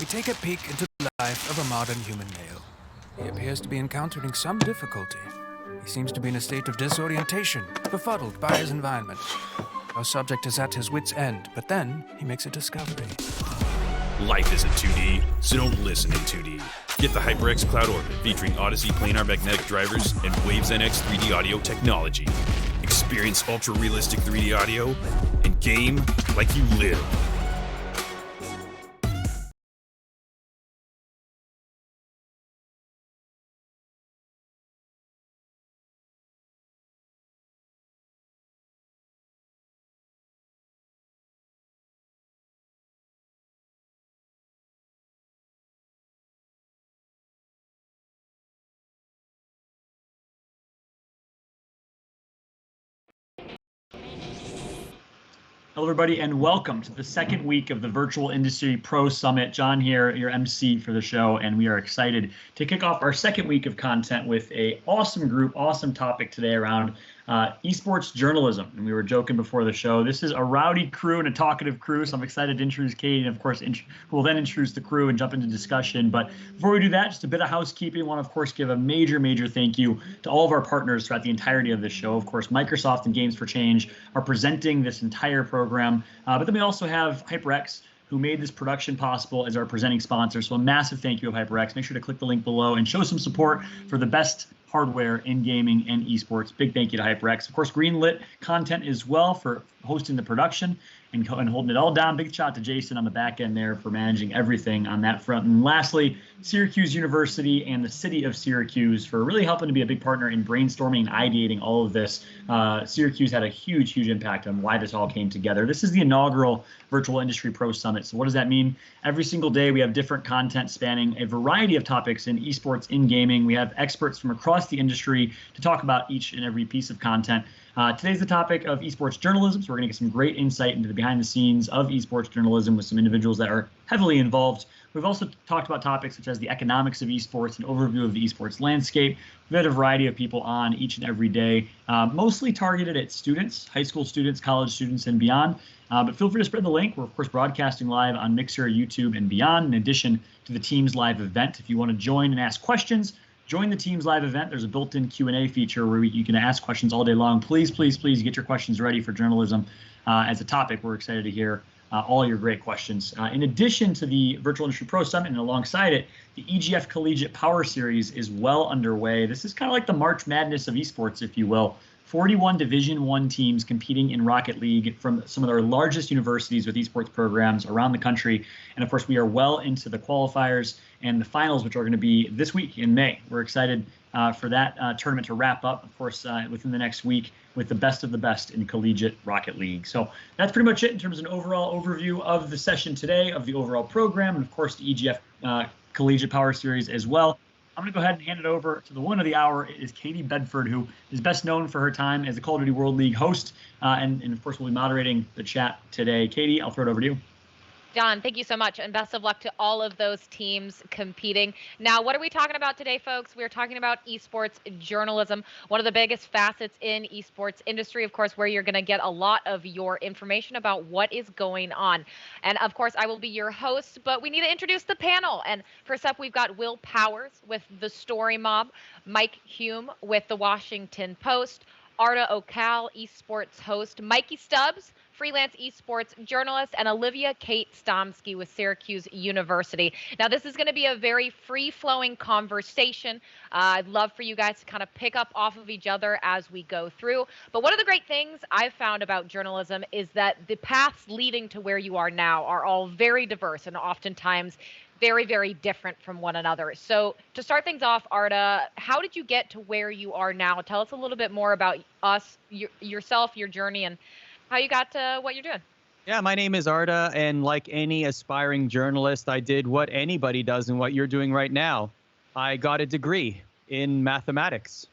we take a peek into the life of a modern human male. He appears to be encountering some difficulty. He seems to be in a state of disorientation, befuddled by his environment. Our subject is at his wit's end, but then he makes a discovery. Life isn't 2D, so don't listen in 2D. Get the HyperX Cloud Orbit featuring Odyssey planar magnetic drivers and Waves NX 3D audio technology. Experience ultra-realistic 3D audio and game like you live. Hello, everybody, and welcome to the second week of the Virtual Industry Pro Summit. John here, your MC for the show, and we are excited to kick off our second week of content with an awesome group, awesome topic today around esports journalism. And we were joking before the show. This is a rowdy crew and a talkative crew, so I'm excited to introduce Katie, and of course, who will then introduce the crew and jump into discussion. But before we do that, just a bit of housekeeping. I want to, of course, give a major thank you to all of our partners throughout the entirety of this show. Of course, Microsoft and Games for Change are presenting this entire program, but then we also have HyperX, who made this production possible as our presenting sponsor. So a massive thank you of HyperX. Make sure to click the link below and show some support for the best hardware in gaming and esports. Big thank you to HyperX. Of course, Greenlit Content as well for hosting the production and holding it all down. Big shout out to Jason on the back end there for managing everything on that front. And lastly, Syracuse University and the city of Syracuse for really helping to be a big partner in brainstorming and ideating all of this. Syracuse had a huge impact on why this all came together. This is the inaugural Virtual Industry Pro Summit. So what does that mean? Every single day we have different content spanning a variety of topics in esports, in gaming. We have experts from across the industry to talk about each and every piece of content. Today's the topic of esports journalism, so we're going to get some great insight into the behind the scenes of esports journalism with some individuals that are heavily involved. We've also talked about topics such as the economics of esports, an overview of the esports landscape. We've had a variety of people on each and every day, mostly targeted at students, high school students, college students, and beyond. But feel free to spread the link. We're, of course, broadcasting live on Mixer, YouTube, and beyond, in addition to the Teams live event. If you want to join and ask questions, join the Teams live event. There's a built-in Q&A feature where you can ask questions all day long. Please get your questions ready for journalism as a topic. We're excited to hear all your great questions. In addition to the Virtual Industry Pro Summit and alongside it, the EGF Collegiate Power Series is well underway. This is kind of like the March Madness of esports, if you will. 41 Division I teams competing in Rocket League from some of our largest universities with esports programs around the country. And of course, we are well into the qualifiers and the finals, which are going to be this week in May. We're excited for that tournament to wrap up, of course, within the next week with the best of the best in collegiate Rocket League. So that's pretty much it in terms of an overall overview of the session today, of the overall program, and of course, the EGF Collegiate Power Series as well. I'm going to go ahead and hand it over to the one of the hour. It is Katie Bedford, who is best known for her time as a Call of Duty World League host, and of course will be moderating the chat today. Katie, I'll throw it over to you. John, thank you so much, and best of luck to all of those teams competing. Now, what are we talking about today, folks? We're talking about esports journalism, one of the biggest facets in esports industry, of course, where you're going to get a lot of your information about what is going on. And of course, I will be your host, but we need to introduce the panel. And first up, we've got Will Powers with The Story Mob, Mike Hume with The Washington Post, Arda Okal, esports host, Mikey Stubbs, freelance esports journalist, and Olivia Kate Stomsky with Syracuse University. Now, this is going to be a very free-flowing conversation. I'd love for you guys to kind of pick up off of each other as we go through. But one of the great things I've found about journalism is that the paths leading to where you are now are all very diverse and oftentimes very different from one another. So to start things off, Arda, how did you get to where you are now? Tell us a little bit more about yourself, your journey, and how you got to what you're doing. Yeah, my name is Arda, and like any aspiring journalist, I did what anybody does and what you're doing right now. I got a degree in mathematics.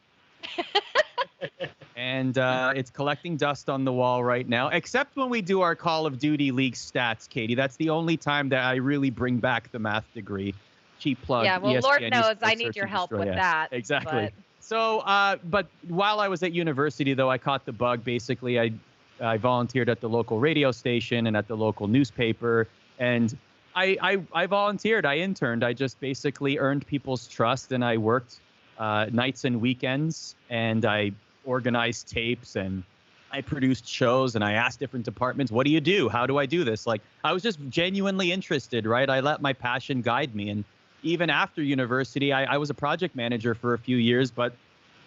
And it's collecting dust on the wall right now, except when we do our Call of Duty League stats, Katie. That's the only time that I really bring back the math degree. Cheap plug. Yeah, well, ESPN, Lord knows I Search need your and help Destroy. with that. Exactly. But... So, but while I was at university, though, I caught the bug. Basically, I volunteered at the local radio station and at the local newspaper, and I volunteered. I interned. I just basically earned people's trust, and I worked nights and weekends, and I organized tapes, and I produced shows, and I asked different departments, what do you do? How do I do this? Like, I was just genuinely interested, right? I let my passion guide me. And even after university, I was a project manager for a few years, but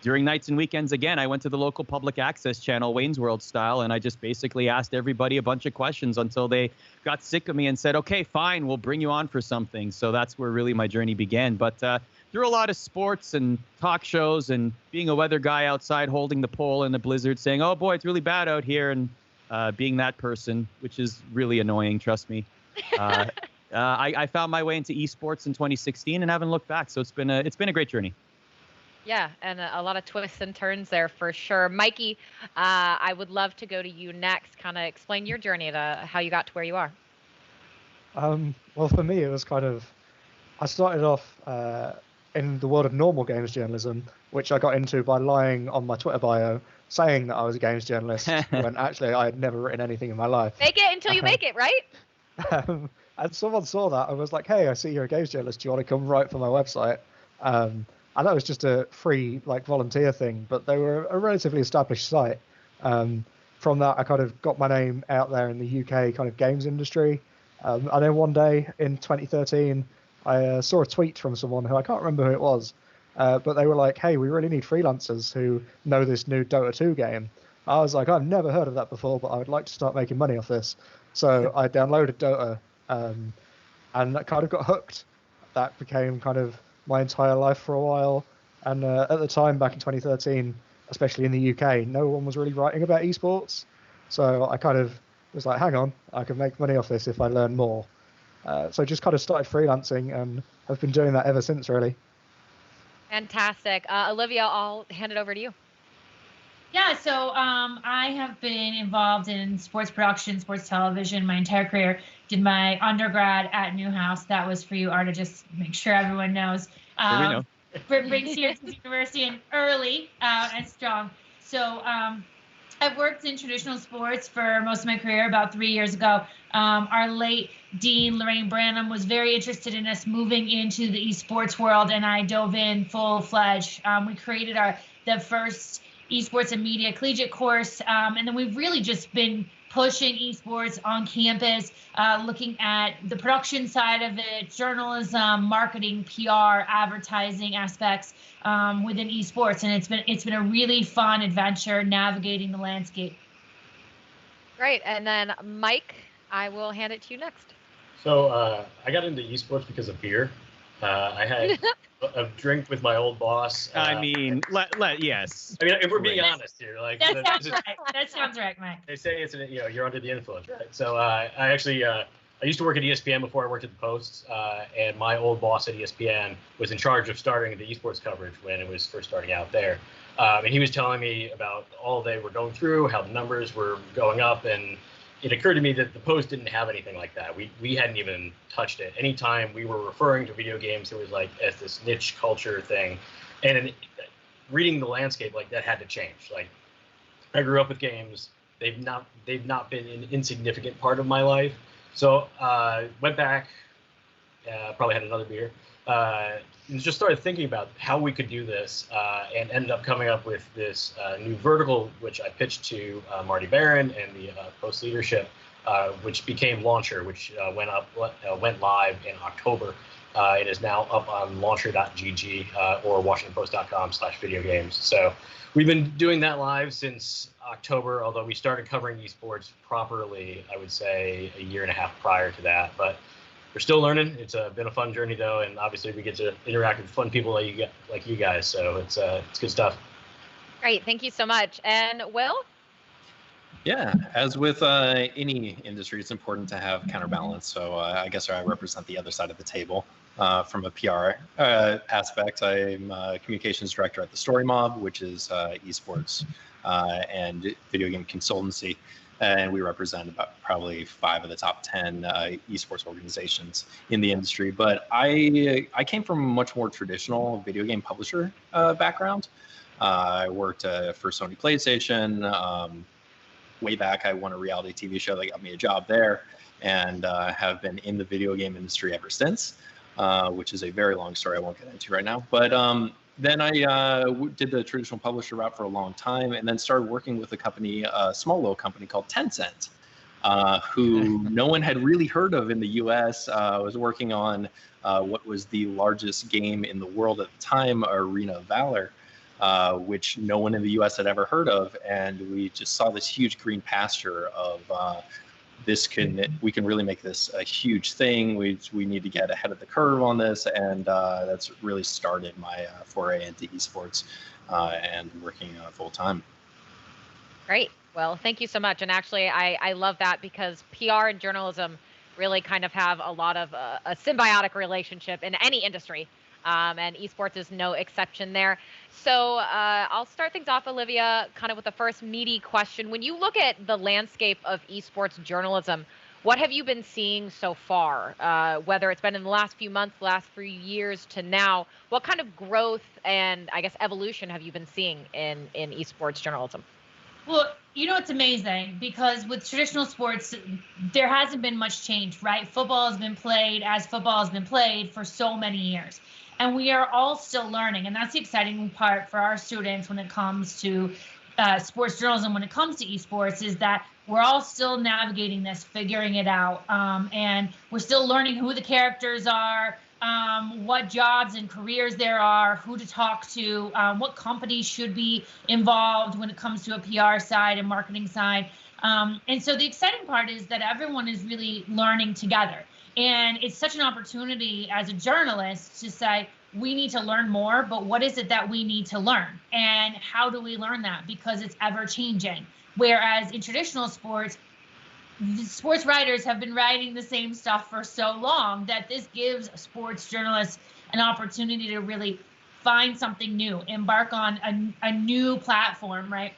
during nights and weekends, again, I went to the local public access channel, Wayne's World style, and I just basically asked everybody a bunch of questions until they got sick of me and said, okay, fine, we'll bring you on for something. So that's where really my journey began. But through a lot of sports and talk shows and being a weather guy outside holding the pole in a blizzard saying, oh, boy, it's really bad out here, and being that person, which is really annoying, trust me. I found my way into esports in 2016 and haven't looked back. So it's been a great journey. Yeah, and a lot of twists and turns there for sure. Mikey, I would love to go to you next. Kind of explain your journey to how you got to where you are. Well, for me, it was I started off in the world of normal games journalism, which I got into by lying on my Twitter bio, saying that I was a games journalist, when actually I had never written anything in my life. Fake it until you make it, right? And someone saw that and was like, hey, I see you're a games journalist. Do you want to come write for my website? And that was just a free volunteer thing, but they were a relatively established site. From that, I kind of got my name out there in the UK kind of games industry. And then one day in 2013, I saw a tweet from someone who I can't remember who it was, but they were like, hey, we really need freelancers who know this new Dota 2 game. I was like, I've never heard of that before, but I would like to start making money off this. So I downloaded Dota and I kind of got hooked. That became kind of my entire life for a while. And at the time, back in 2013, especially in the UK, no one was really writing about esports. So I kind of was like, hang on, I can make money off this if I learn more. So just kind of started freelancing and have been doing that ever since, really. Fantastic. Olivia, I'll hand it over to you. Yeah, so I have been involved in sports production, sports television my entire career. Did my undergrad at Newhouse. That was for you, Arta, just make sure everyone knows. We know. Brings you to the university and early and strong. So I've worked in traditional sports for most of my career. About 3 years ago, our late dean, Lorraine Branham, was very interested in us moving into the esports world, and I dove in full-fledged. We created the first esports and media collegiate course, and then we've really just been pushing esports on campus, looking at the production side of it, journalism, marketing, PR, advertising aspects within esports, and it's been a really fun adventure navigating the landscape. Great, and then Mike, I will hand it to you next. So I got into esports because of beer. I had a drink with my old boss. I mean, yes. I mean, if we're being honest here, like That sounds right. That sounds right, Mike. they say it's you're under the influence, right? So I actually I used to work at ESPN before I worked at the Post, and my old boss at ESPN was in charge of starting the esports coverage when it was first starting out there. And he was telling me about all they were going through, how the numbers were going up, and it occurred to me that the Post didn't have anything like that. We hadn't even touched it. Anytime we were referring to video games, it was like as this niche culture thing. And reading the landscape, like, that had to change. Like, I grew up with games. They've not been an insignificant part of my life. So went back, probably had another beer, and just started thinking about how we could do this, and ended up coming up with this new vertical, which I pitched to Marty Barron and the Post leadership, which became Launcher, which went live in October. It is now up on launcher.gg or WashingtonPost.com/video games. So we've been doing that live since October, although we started covering esports properly, I would say, a year and a half prior to that. But we're still learning. It's been a fun journey, though, and obviously we get to interact with fun people like you guys. So it's good stuff. Great, thank you so much. And Will? Yeah, as with any industry, it's important to have counterbalance. So I guess I represent the other side of the table from a PR aspect. I'm a communications director at the Story Mob, which is esports and video game consultancy. And we represent about probably 5 of the top 10 esports organizations in the industry. But I came from a much more traditional video game publisher background. I worked for Sony PlayStation. Way back, I won a reality TV show that got me a job there. and have been in the video game industry ever since, which is a very long story I won't get into right now. But then I did the traditional publisher route for a long time, and then started working with a small little company called Tencent, who no one had really heard of in the US. I was working on what was the largest game in the world at the time, Arena of Valor, which no one in the US had ever heard of. And we just saw this huge green pasture of we can really make this a huge thing. We need to get ahead of the curve on this. And that's really started my foray into esports and working full time. Great. Well, thank you so much. And actually, I love that because PR and journalism really kind of have a lot of a symbiotic relationship in any industry. And esports is no exception there. So I'll start things off, Olivia, kind of with the first meaty question. When you look at the landscape of esports journalism, what have you been seeing so far? Whether it's been in the last few months, last few years to now, what kind of growth and I guess evolution have you been seeing in esports journalism? Well, it's amazing because with traditional sports, there hasn't been much change, right? Football has been played as football has been played for so many years. And we are all still learning. And that's the exciting part for our students when it comes to sports journalism, when it comes to esports, is that we're all still navigating this, figuring it out. And we're still learning who the characters are, what jobs and careers there are, who to talk to, what companies should be involved when it comes to a PR side and marketing side. And so the exciting part is that everyone is really learning together. And it's such an opportunity as a journalist to say, we need to learn more, but what is it that we need to learn? And how do we learn that? Because it's ever changing. Whereas in traditional sports writers have been writing the same stuff for so long that this gives sports journalists an opportunity to really find something new, embark on a new platform, right?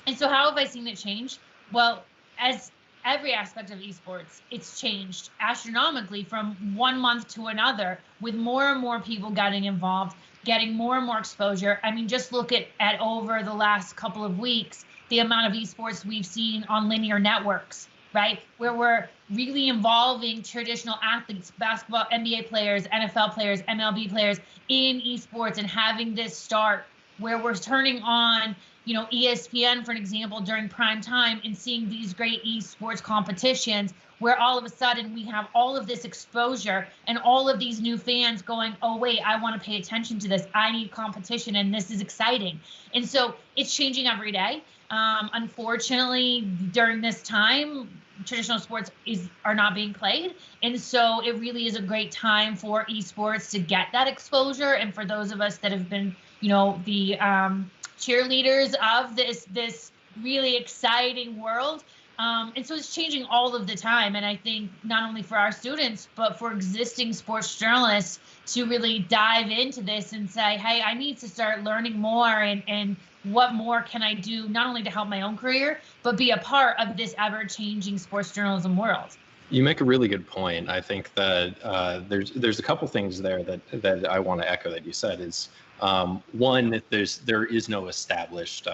And so how have I seen it change? Well, as every aspect of esports, it's changed astronomically from one month to another, with more and more people getting involved, getting more and more exposure. I mean, just look at over the last couple of weeks, the amount of esports we've seen on linear networks, right? Where we're really involving traditional athletes, basketball, NBA players, NFL players, MLB players in esports, and having this start where we're turning on, ESPN, for an example, during prime time and seeing these great esports competitions where all of a sudden we have all of this exposure and all of these new fans going, oh, wait, I want to pay attention to this. I need competition and this is exciting. And so it's changing every day. Unfortunately, during this time, traditional sports are not being played. And so it really is a great time for esports to get that exposure. And for those of us that have been, the cheerleaders of this really exciting world. And so it's changing all of the time. And I think not only for our students, but for existing sports journalists to really dive into this and say, hey, I need to start learning more and what more can I do, not only to help my own career, but be a part of this ever-changing sports journalism world. You make a really good point. I think that there's a couple things there that I want to echo that you said is, one, there is no established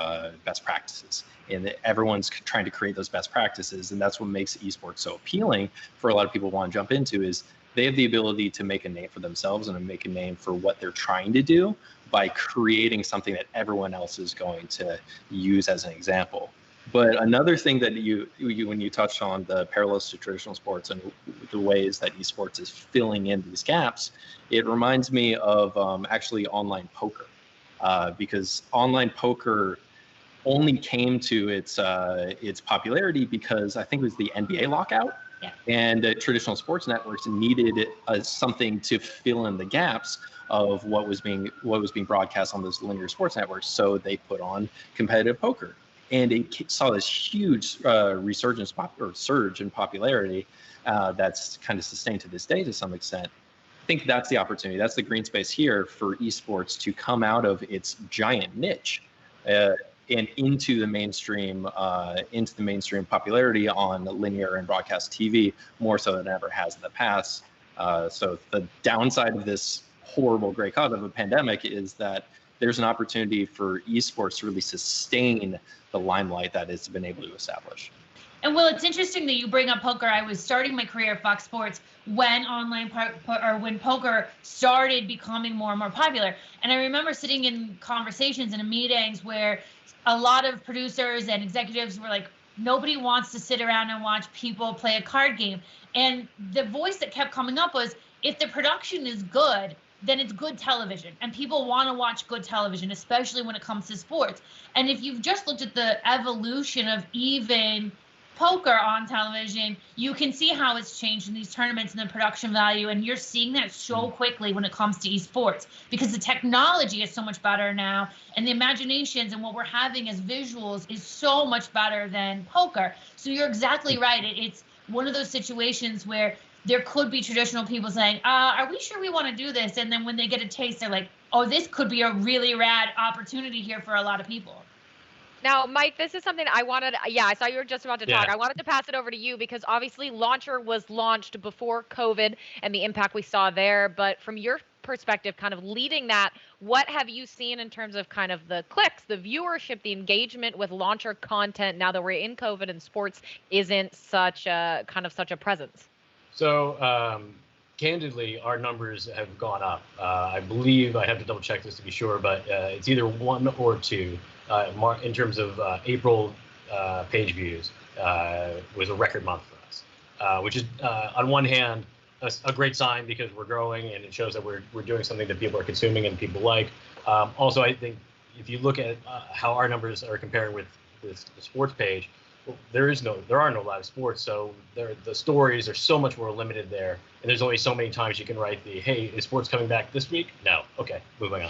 best practices, and everyone's trying to create those best practices, and that's what makes esports so appealing for a lot of people who want to jump into, is they have the ability to make a name for themselves and to make a name for what they're trying to do by creating something that everyone else is going to use as an example. But another thing that you when you touched on the parallels to traditional sports and the ways that esports is filling in these gaps, it reminds me of actually online poker, because online poker only came to its popularity because I think it was the NBA lockout. Yeah. And traditional sports networks needed something to fill in the gaps of what was being broadcast on those linear sports networks. So they put on competitive poker, and it saw this huge resurgence or surge in popularity that's kind of sustained to this day to some extent. I think that's the opportunity. That's the green space here for esports to come out of its giant niche and into the mainstream popularity on linear and broadcast TV, more so than it ever has in the past. So the downside of this horrible gray cloud of a pandemic is that there's an opportunity for esports to really sustain the limelight that it's been able to establish. And Will, it's interesting that you bring up poker. I was starting my career at Fox Sports when when poker started becoming more and more popular. And I remember sitting in conversations and in meetings where a lot of producers and executives were like, nobody wants to sit around and watch people play a card game. And the voice that kept coming up was, if the production is good, then it's good television. And people want to watch good television, especially when it comes to sports. And if you've just looked at the evolution of even poker on television, you can see how it's changed in these tournaments and the production value. And you're seeing that so quickly when it comes to esports, because the technology is so much better now. And the imaginations and what we're having as visuals is so much better than poker. So you're exactly right. It's one of those situations where there could be traditional people saying, are we sure we want to do this? And then when they get a taste, they're like, oh, this could be a really rad opportunity here for a lot of people. Now, Mike, this is something I wanted. Yeah, I saw you were just about to talk. Yeah. I wanted to pass it over to you because obviously Launcher was launched before COVID and the impact we saw there. But from your perspective, kind of leading that, what have you seen in terms of kind of the clicks, the viewership, the engagement with Launcher content now that we're in COVID and sports isn't such a presence? So, candidly, our numbers have gone up. I believe, I have to double check this to be sure, but it's either 1 or 2 in terms of April page views was a record month for us, which is on one hand a great sign because we're growing and it shows that we're doing something that people are consuming and people like. Also, I think if you look at how our numbers are comparing with the sports page, well, there are no live sports, so the stories are so much more limited there, and there's only so many times you can write hey, is sports coming back this week? No. Okay, moving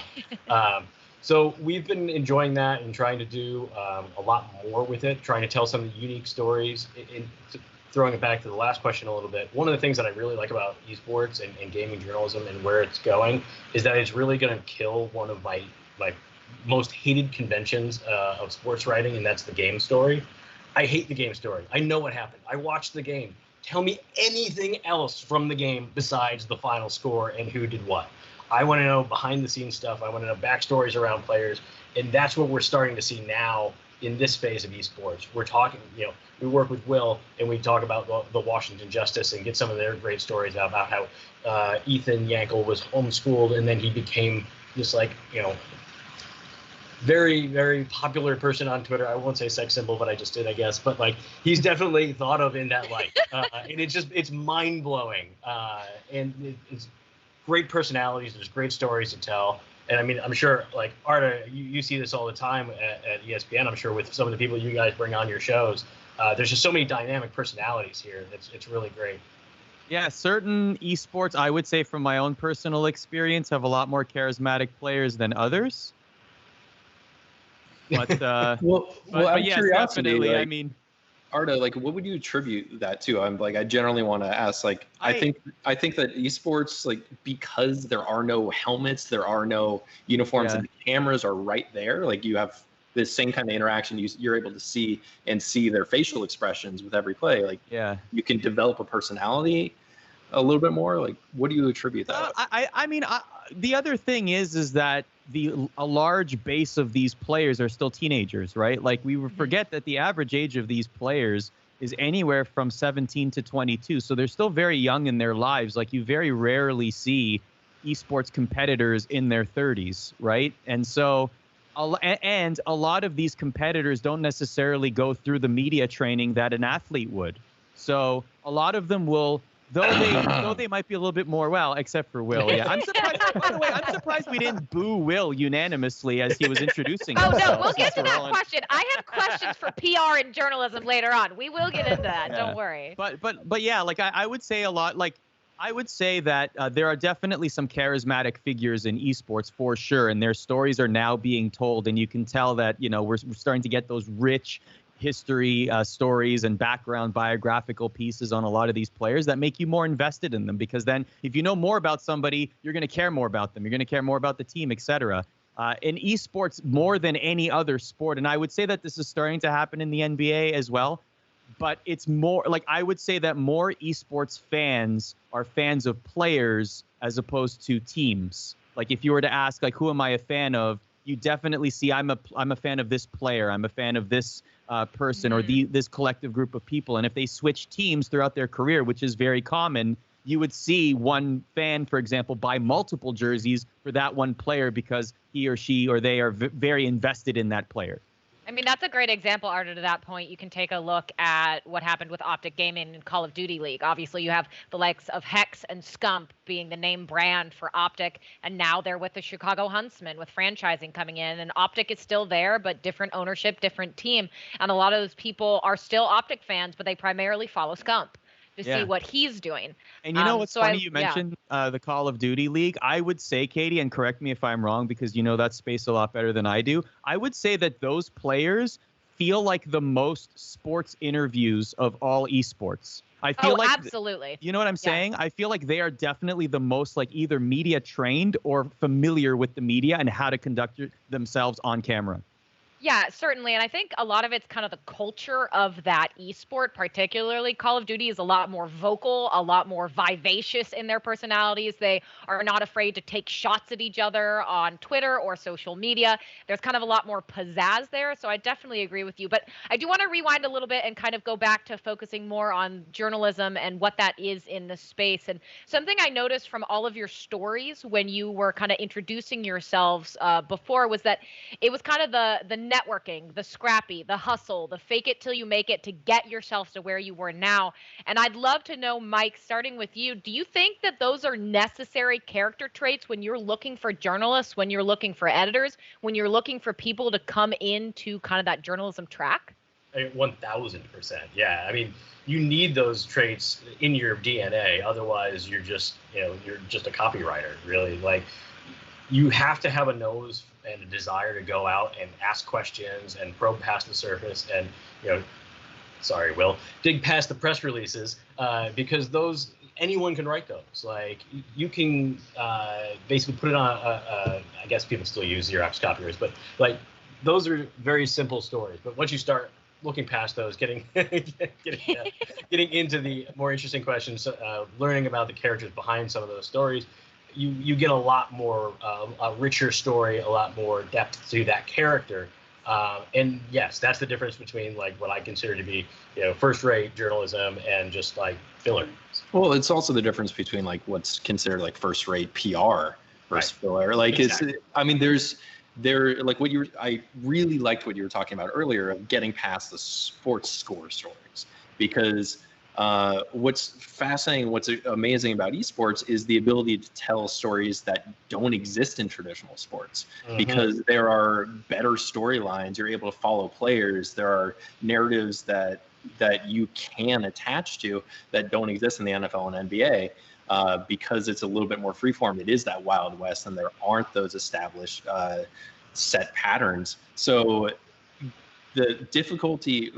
on. So we've been enjoying that and trying to do a lot more with it, trying to tell some unique stories. Throwing it back to the last question a little bit, one of the things that I really like about esports and gaming journalism and where it's going is that it's really going to kill one of my most hated conventions of sports writing, and that's the game story. I hate the game story. I know what happened. I watched the game. Tell me anything else from the game besides the final score and who did what. I want to know behind the scenes stuff. I want to know backstories around players. And that's what we're starting to see now in this phase of esports. We're talking, we work with Will and we talk about the Washington Justice and get some of their great stories about how Ethan Yankel was homeschooled and then he became this very, very popular person on Twitter. I won't say sex symbol, but I just did, I guess. But he's definitely thought of in that light, and it's mind blowing. And it's great personalities. There's great stories to tell. And I mean, I'm sure Arda, you see this all the time at ESPN. I'm sure with some of the people you guys bring on your shows. There's just so many dynamic personalities here. It's really great. Yeah, certain esports, I would say from my own personal experience, have a lot more charismatic players than others. But but yes, curiosity, definitely. I mean, Arda, what would you attribute that to? I generally want to ask. I think that esports, because there are no helmets, there are no uniforms, and the cameras are right there. You have this same kind of interaction. You're able to see their facial expressions with every play. You can develop a personality a little bit more. What do you attribute that? I mean, the other thing is that a large base of these players are still teenagers, right? We forget that the average age of these players is anywhere from 17 to 22. So they're still very young in their lives. You very rarely see esports competitors in their 30s, right? And so, and a lot of these competitors don't necessarily go through the media training that an athlete would. So a lot of them will, though they might be a little bit more, except for Will. Yeah, I'm surprised. By the way, I'm surprised we didn't boo Will unanimously as he was introducing himself. Oh no, we'll get to that question. I have questions for PR and journalism later on. We will get into that. Don't worry. But yeah, I would say a lot. I would say that there are definitely some charismatic figures in esports for sure, and their stories are now being told, and you can tell that we're starting to get those rich history stories and background biographical pieces on a lot of these players that make you more invested in them, because then if you know more about somebody, you're going to care more about them. You're going to care more about the team, etc. In esports, more than any other sport, and I would say that this is starting to happen in the NBA as well, but it's more I would say that more esports fans are fans of players as opposed to teams. If you were to ask who am I a fan of, you definitely see I'm a fan of this player. I'm a fan of this person or this collective group of people. And if they switch teams throughout their career, which is very common, you would see one fan, for example, buy multiple jerseys for that one player because he or she or they are very invested in that player. I mean, that's a great example, Arda, to that point. You can take a look at what happened with Optic Gaming and Call of Duty League. Obviously, you have the likes of Hex and Scump being the name brand for Optic, and now they're with the Chicago Huntsmen with franchising coming in, and Optic is still there, but different ownership, different team. And a lot of those people are still Optic fans, but they primarily follow Scump to see what he's doing. And you know what's funny? You mentioned the Call of Duty League. I would say, Katie, and correct me if I'm wrong because you know that space a lot better than I do. I would say that those players feel like the most sports interviews of all esports. I feel like absolutely. You know what I'm saying? I feel like they are definitely the most like either media trained or familiar with the media and how to conduct themselves on camera. Yeah, certainly. And I think a lot of it's kind of the culture of that esport, particularly. Call of Duty is a lot more vocal, a lot more vivacious in their personalities. They are not afraid to take shots at each other on Twitter or social media. There's kind of a lot more pizzazz there. So I definitely agree with you. But I do want to rewind a little bit and kind of go back to focusing more on journalism and what that is in the space. And something I noticed from all of your stories when you were kind of introducing yourselves before was that it was kind of the networking, the scrappy, the hustle, the fake it till you make it to get yourself to where you were now. And I'd love to know, Mike, starting with you, do you think that those are necessary character traits when you're looking for journalists, when you're looking for editors, when you're looking for people to come into kind of that journalism track? 1000%. Yeah. I mean, you need those traits in your DNA. Otherwise, you're just a copywriter, really. Like, you have to have a nose and a desire to go out and ask questions and probe past the surface and, sorry, Will, dig past the press releases because anyone can write those. Like, you can basically put it on I guess people still use Xerox copiers, but like those are very simple stories. But once you start looking past those, getting into the more interesting questions, learning about the characters behind some of those stories, you get a lot more, a richer story, a lot more depth to that character. And yes, that's the difference between like what I consider to be, first-rate journalism and just like filler. Well, it's also the difference between like what's considered like first-rate PR versus filler. Like exactly. I really liked what you were talking about earlier of getting past the sports score stories, because what's fascinating, what's amazing about esports is the ability to tell stories that don't exist in traditional sports, because there are better storylines. You're able to follow players. There are narratives that you can attach to that don't exist in the NFL and NBA, because it's a little bit more freeform. It is that Wild West, and there aren't those established set patterns. So the difficulty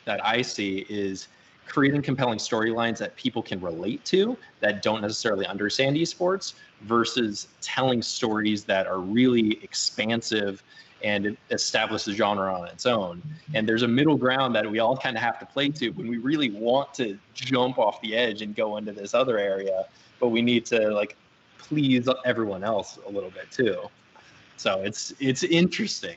that I see is creating compelling storylines that people can relate to that don't necessarily understand esports versus telling stories that are really expansive and establish the genre on its own. And there's a middle ground that we all kind of have to play to when we really want to jump off the edge and go into this other area, but we need to like please everyone else a little bit too. So it's interesting.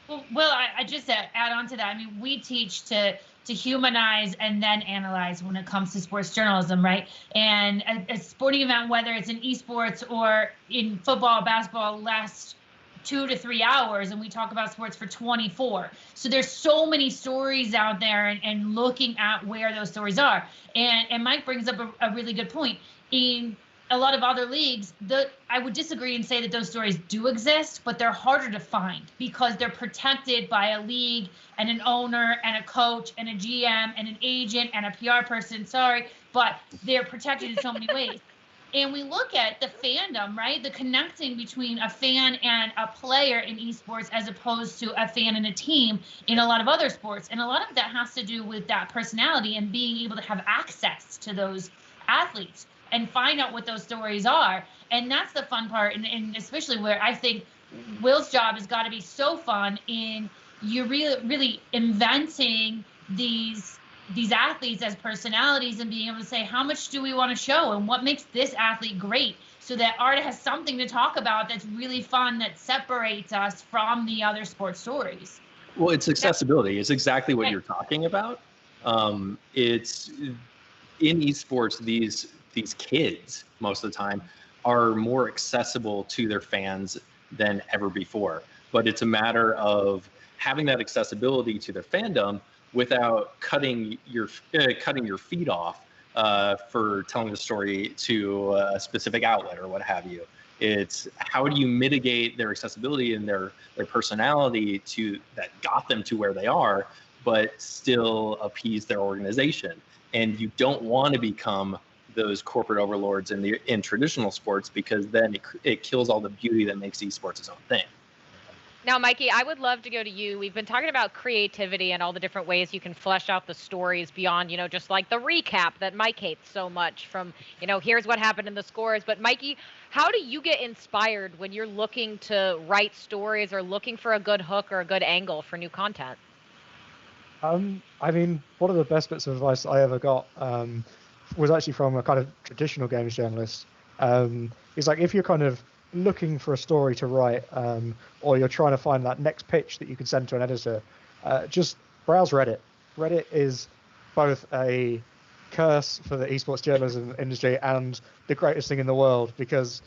Well, I just add on to that. I mean, we teach to humanize and then analyze when it comes to sports journalism, right? And a sporting event, whether it's in esports or in football, basketball, lasts 2 to 3 hours, and we talk about sports for 24. So there's so many stories out there, and looking at where those stories are. And Mike brings up a really good point. In a lot of other leagues, I would disagree and say that those stories do exist, but they're harder to find because they're protected by a league and an owner and a coach and a GM and an agent and a PR person. Sorry, but they're protected in so many ways. And we look at the fandom, right? The connecting between a fan and a player in esports as opposed to a fan and a team in a lot of other sports. And a lot of that has to do with that personality and being able to have access to those athletes and find out what those stories are. And that's the fun part, and especially where I think Will's job has got to be so fun in you really inventing these athletes as personalities and being able to say, how much do we want to show and what makes this athlete great, so that Arda has something to talk about that's really fun, that separates us from the other sports stories. Well, it's accessibility. It's exactly what you're talking about. It's in esports, these kids most of the time are more accessible to their fans than ever before. But it's a matter of having that accessibility to their fandom without cutting your feet off for telling the story to a specific outlet or what have you. It's how do you mitigate their accessibility and their personality to that got them to where they are, but still appease their organization. And you don't want to become those corporate overlords in traditional sports, because then it kills all the beauty that makes esports its own thing. Now, Mikey, I would love to go to you. We've been talking about creativity and all the different ways you can flesh out the stories beyond, just like the recap that Mike hates so much from, here's what happened in the scores. But Mikey, how do you get inspired when you're looking to write stories or looking for a good hook or a good angle for new content? I mean, one of the best bits of advice I ever got was actually from a kind of traditional games journalist. It's like, if you're kind of looking for a story to write, or you're trying to find that next pitch that you can send to an editor, just browse Reddit. Reddit is both a curse for the esports journalism industry and the greatest thing in the world, because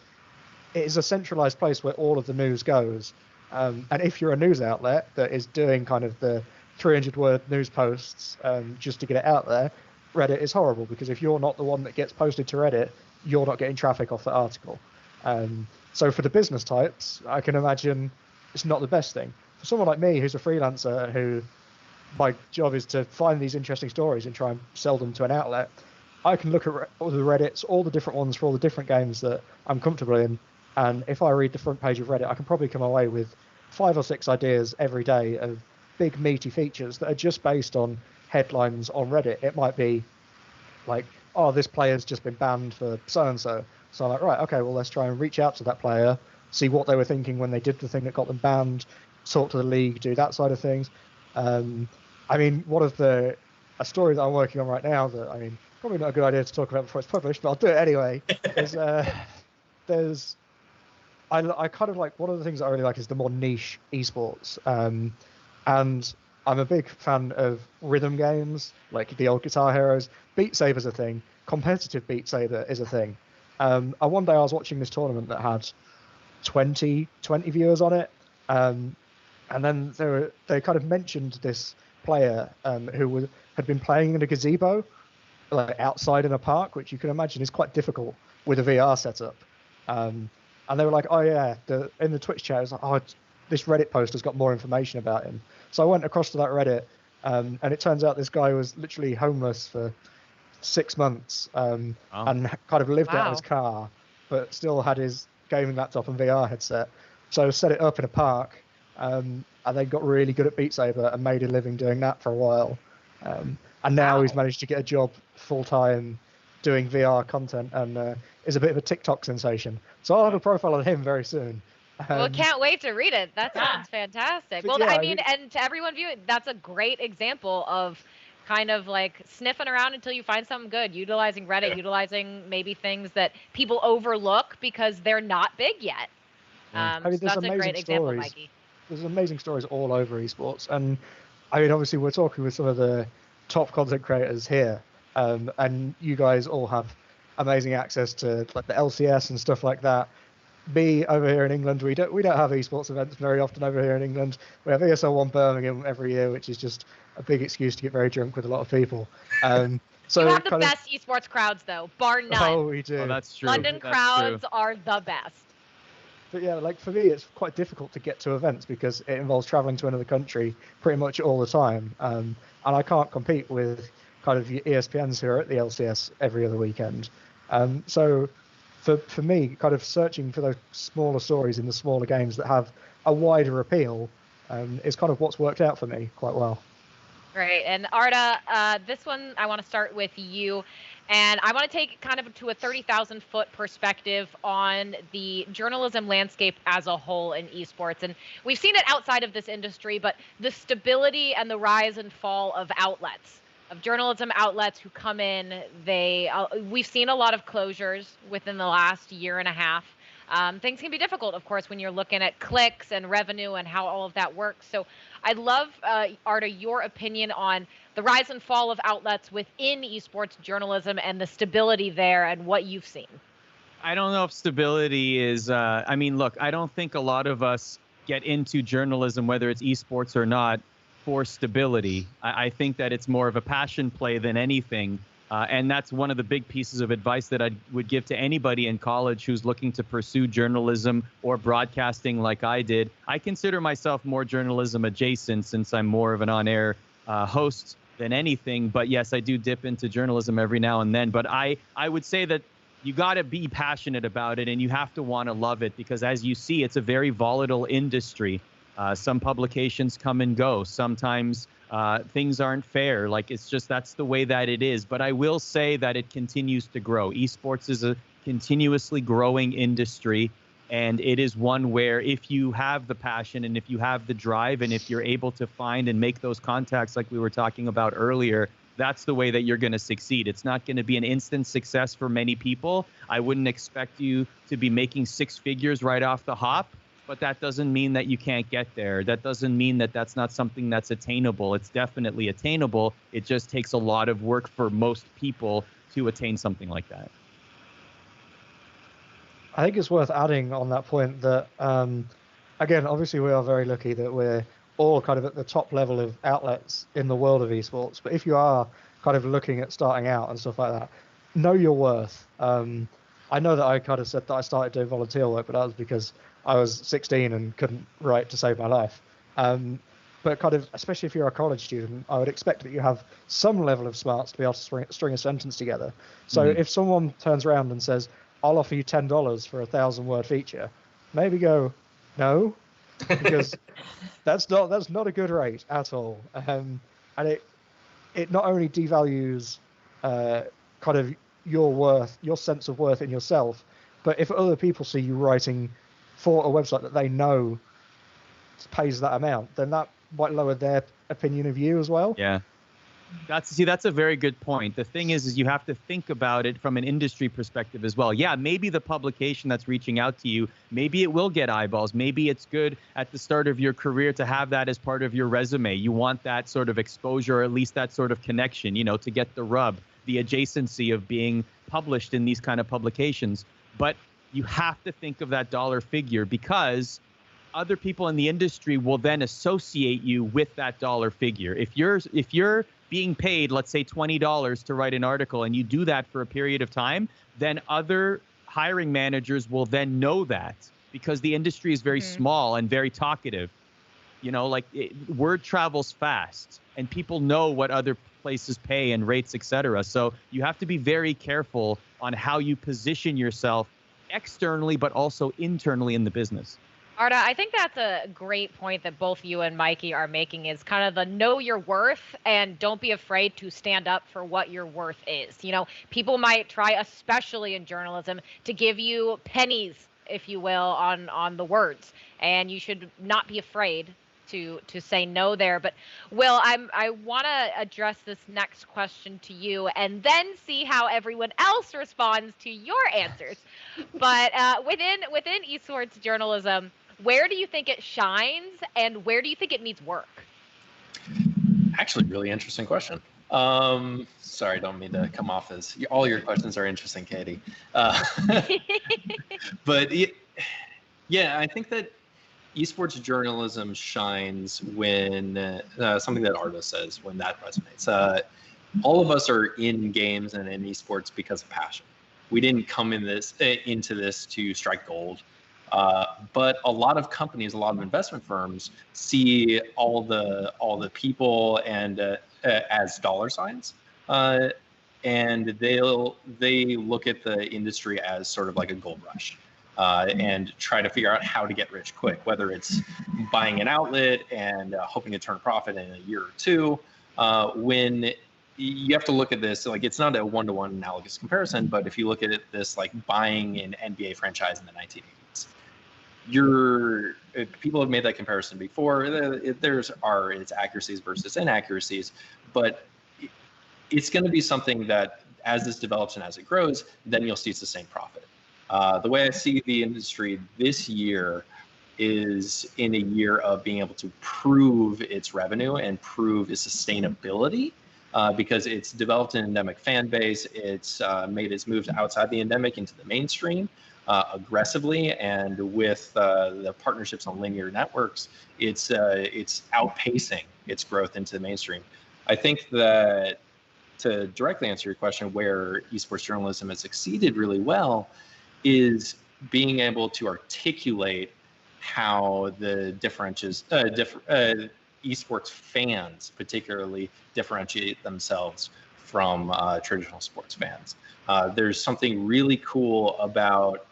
it is a centralized place where all of the news goes. And if you're a news outlet that is doing kind of the 300-word news posts just to get it out there, Reddit is horrible, because if you're not the one that gets posted to Reddit, you're not getting traffic off the article. So for the business types, I can imagine it's not the best thing. For someone like me, who's a freelancer, who my job is to find these interesting stories and try and sell them to an outlet, I can look at all the Reddits, all the different ones for all the different games that I'm comfortable in. And if I read the front page of Reddit, I can probably come away with 5 or 6 ideas every day of big meaty features that are just based on headlines on Reddit. It might be like, oh, this player's just been banned for so-and-so. So I'm like, right, okay, well, let's try and reach out to that player, see what they were thinking when they did the thing that got them banned, talk to the league, do that side of things. I mean, a story that I'm working on right now that, I mean, probably not a good idea to talk about before it's published, but I'll do it anyway. I kind of like, one of the things I really like is the more niche esports. And I'm a big fan of rhythm games, like the old Guitar Heroes. Beat Saber's a thing. Competitive Beat Saber is a thing. One day I was watching this tournament that had 20 viewers on it. And then they kind of mentioned this player who had been playing in a gazebo, like outside in a park, which you can imagine is quite difficult with a VR setup. And they were like, oh yeah, in the Twitch chat, it was like, oh, this Reddit post has got more information about him. So I went across to that Reddit, and it turns out this guy was literally homeless for 6 months, and kind of lived out of his car, but still had his gaming laptop and VR headset. So set it up in a park, and then got really good at Beat Saber and made a living doing that for a while. And now he's managed to get a job full-time doing VR content, and is a bit of a TikTok sensation. So I'll have a profile on him very soon. Well, can't wait to read it. That sounds fantastic. Well, yeah, I mean, and to everyone viewing, that's a great example of kind of like sniffing around until you find something good, utilizing Reddit, utilizing maybe things that people overlook because they're not big yet. I mean, so that's a great example, Mikey. There's amazing stories all over esports. And I mean, obviously, we're talking with some of the top content creators here. And you guys all have amazing access to like the LCS and stuff like that. Me over here in England, we don't have esports events very often over here in England. We have ESL One Birmingham every year, which is just a big excuse to get very drunk with a lot of people. So you have the best esports crowds, though, bar none. Oh, we do. Oh, that's true. London crowds are the best. But yeah, like for me, it's quite difficult to get to events because it involves traveling to another country pretty much all the time, and I can't compete with kind of the ESPNs who are at the LCS every other weekend. So for me, kind of searching for those smaller stories in the smaller games that have a wider appeal is kind of what's worked out for me quite well. Great. And Arda, this one I want to start with you. And I want to take kind of to a 30,000-foot perspective on the journalism landscape as a whole in esports. And we've seen it outside of this industry, but the stability and the rise and fall of outlets, of journalism outlets who come in, we've seen a lot of closures within the last year and a half. things can be difficult, of course, when you're looking at clicks and revenue and how all of that works. So I'd love, Arda, your opinion on the rise and fall of outlets within esports journalism and the stability there and what you've seen. I don't know if stability is, I mean, look, I don't think a lot of us get into journalism, whether it's esports or not, for stability. I think that it's more of a passion play than anything. And that's one of the big pieces of advice that I would give to anybody in college who's looking to pursue journalism or broadcasting like I did. I consider myself more journalism adjacent since I'm more of an on-air host than anything. But yes, I do dip into journalism every now and then. But I would say that you got to be passionate about it, and you have to want to love it, because as you see, it's a very volatile industry. Some publications come and go. Sometimes things aren't fair. Like, it's just, that's the way that it is. But I will say that it continues to grow. Esports is a continuously growing industry, and it is one where if you have the passion and if you have the drive and if you're able to find and make those contacts like we were talking about earlier, that's the way that you're going to succeed. It's not going to be an instant success for many people. I wouldn't expect you to be making six figures right off the hop, but that doesn't mean that you can't get there. That doesn't mean that that's not something that's attainable. It's definitely attainable. It just takes a lot of work for most people to attain something like that. I think it's worth adding on that point that, again, obviously we are very lucky that we're all kind of at the top level of outlets in the world of esports. But if you are kind of looking at starting out and stuff like that, know your worth. I know that I kind of said that I started doing volunteer work, but that was because I was 16 and couldn't write to save my life. But kind of, especially if you're a college student, I would expect that you have some level of smarts to be able to string a sentence together. So if someone turns around and says, I'll offer you $10 for a 1,000-word feature, maybe go, no, because that's not a good rate at all. And it not only devalues kind of your worth, your sense of worth in yourself, but if other people see you writing for a website that they know pays that amount, then that might lower their opinion of you as well. Yeah. That's a very good point. The thing is you have to think about it from an industry perspective as well. Yeah, maybe the publication that's reaching out to you, maybe it will get eyeballs. Maybe it's good at the start of your career to have that as part of your resume. You want that sort of exposure, or at least that sort of connection, to get the rub, the adjacency of being published in these kind of publications. But you have to think of that dollar figure, because other people in the industry will then associate you with that dollar figure. If you're being paid, let's say $20 to write an article, and you do that for a period of time, then other hiring managers will then know that, because the industry is very small and very talkative. Word travels fast, and people know what other places pay and rates, etc. So you have to be very careful on how you position yourself externally, but also internally in the business. Arda, I think that's a great point that both you and Mikey are making, is kind of the know your worth and don't be afraid to stand up for what your worth is. People might try, especially in journalism, to give you pennies, if you will, on the words, and you should not be afraid to say no there. But Will, I want to address this next question to you and then see how everyone else responds to your answers. But within esports journalism, where do you think it shines, and where do you think it needs work? Actually, really interesting question. Sorry, don't mean to come off as all your questions are interesting, Katie. But yeah, I think that esports journalism shines when something that Arda says, when that resonates. All of us are in games and in esports because of passion. We didn't come into this to strike gold. But a lot of companies, a lot of investment firms see all the people and as dollar signs, and they look at the industry as sort of like a gold rush, and try to figure out how to get rich quick, whether it's buying an outlet and hoping to turn a profit in a year or two. When you have to look at this, like, it's not a one-to-one analogous comparison, but if you look at this like buying an NBA franchise in the 1980s, people have made that comparison before. There's its accuracies versus inaccuracies, but it's going to be something that as this develops and as it grows, then you'll see sustained profit. The way I see the industry this year is in a year of being able to prove its revenue and prove its sustainability, because it's developed an endemic fan base. It's made its moves outside the endemic into the mainstream aggressively, and with the partnerships on linear networks, it's outpacing its growth into the mainstream. I think that, to directly answer your question, where esports journalism has succeeded really well is being able to articulate how the esports fans particularly differentiate themselves from traditional sports fans. There's something really cool about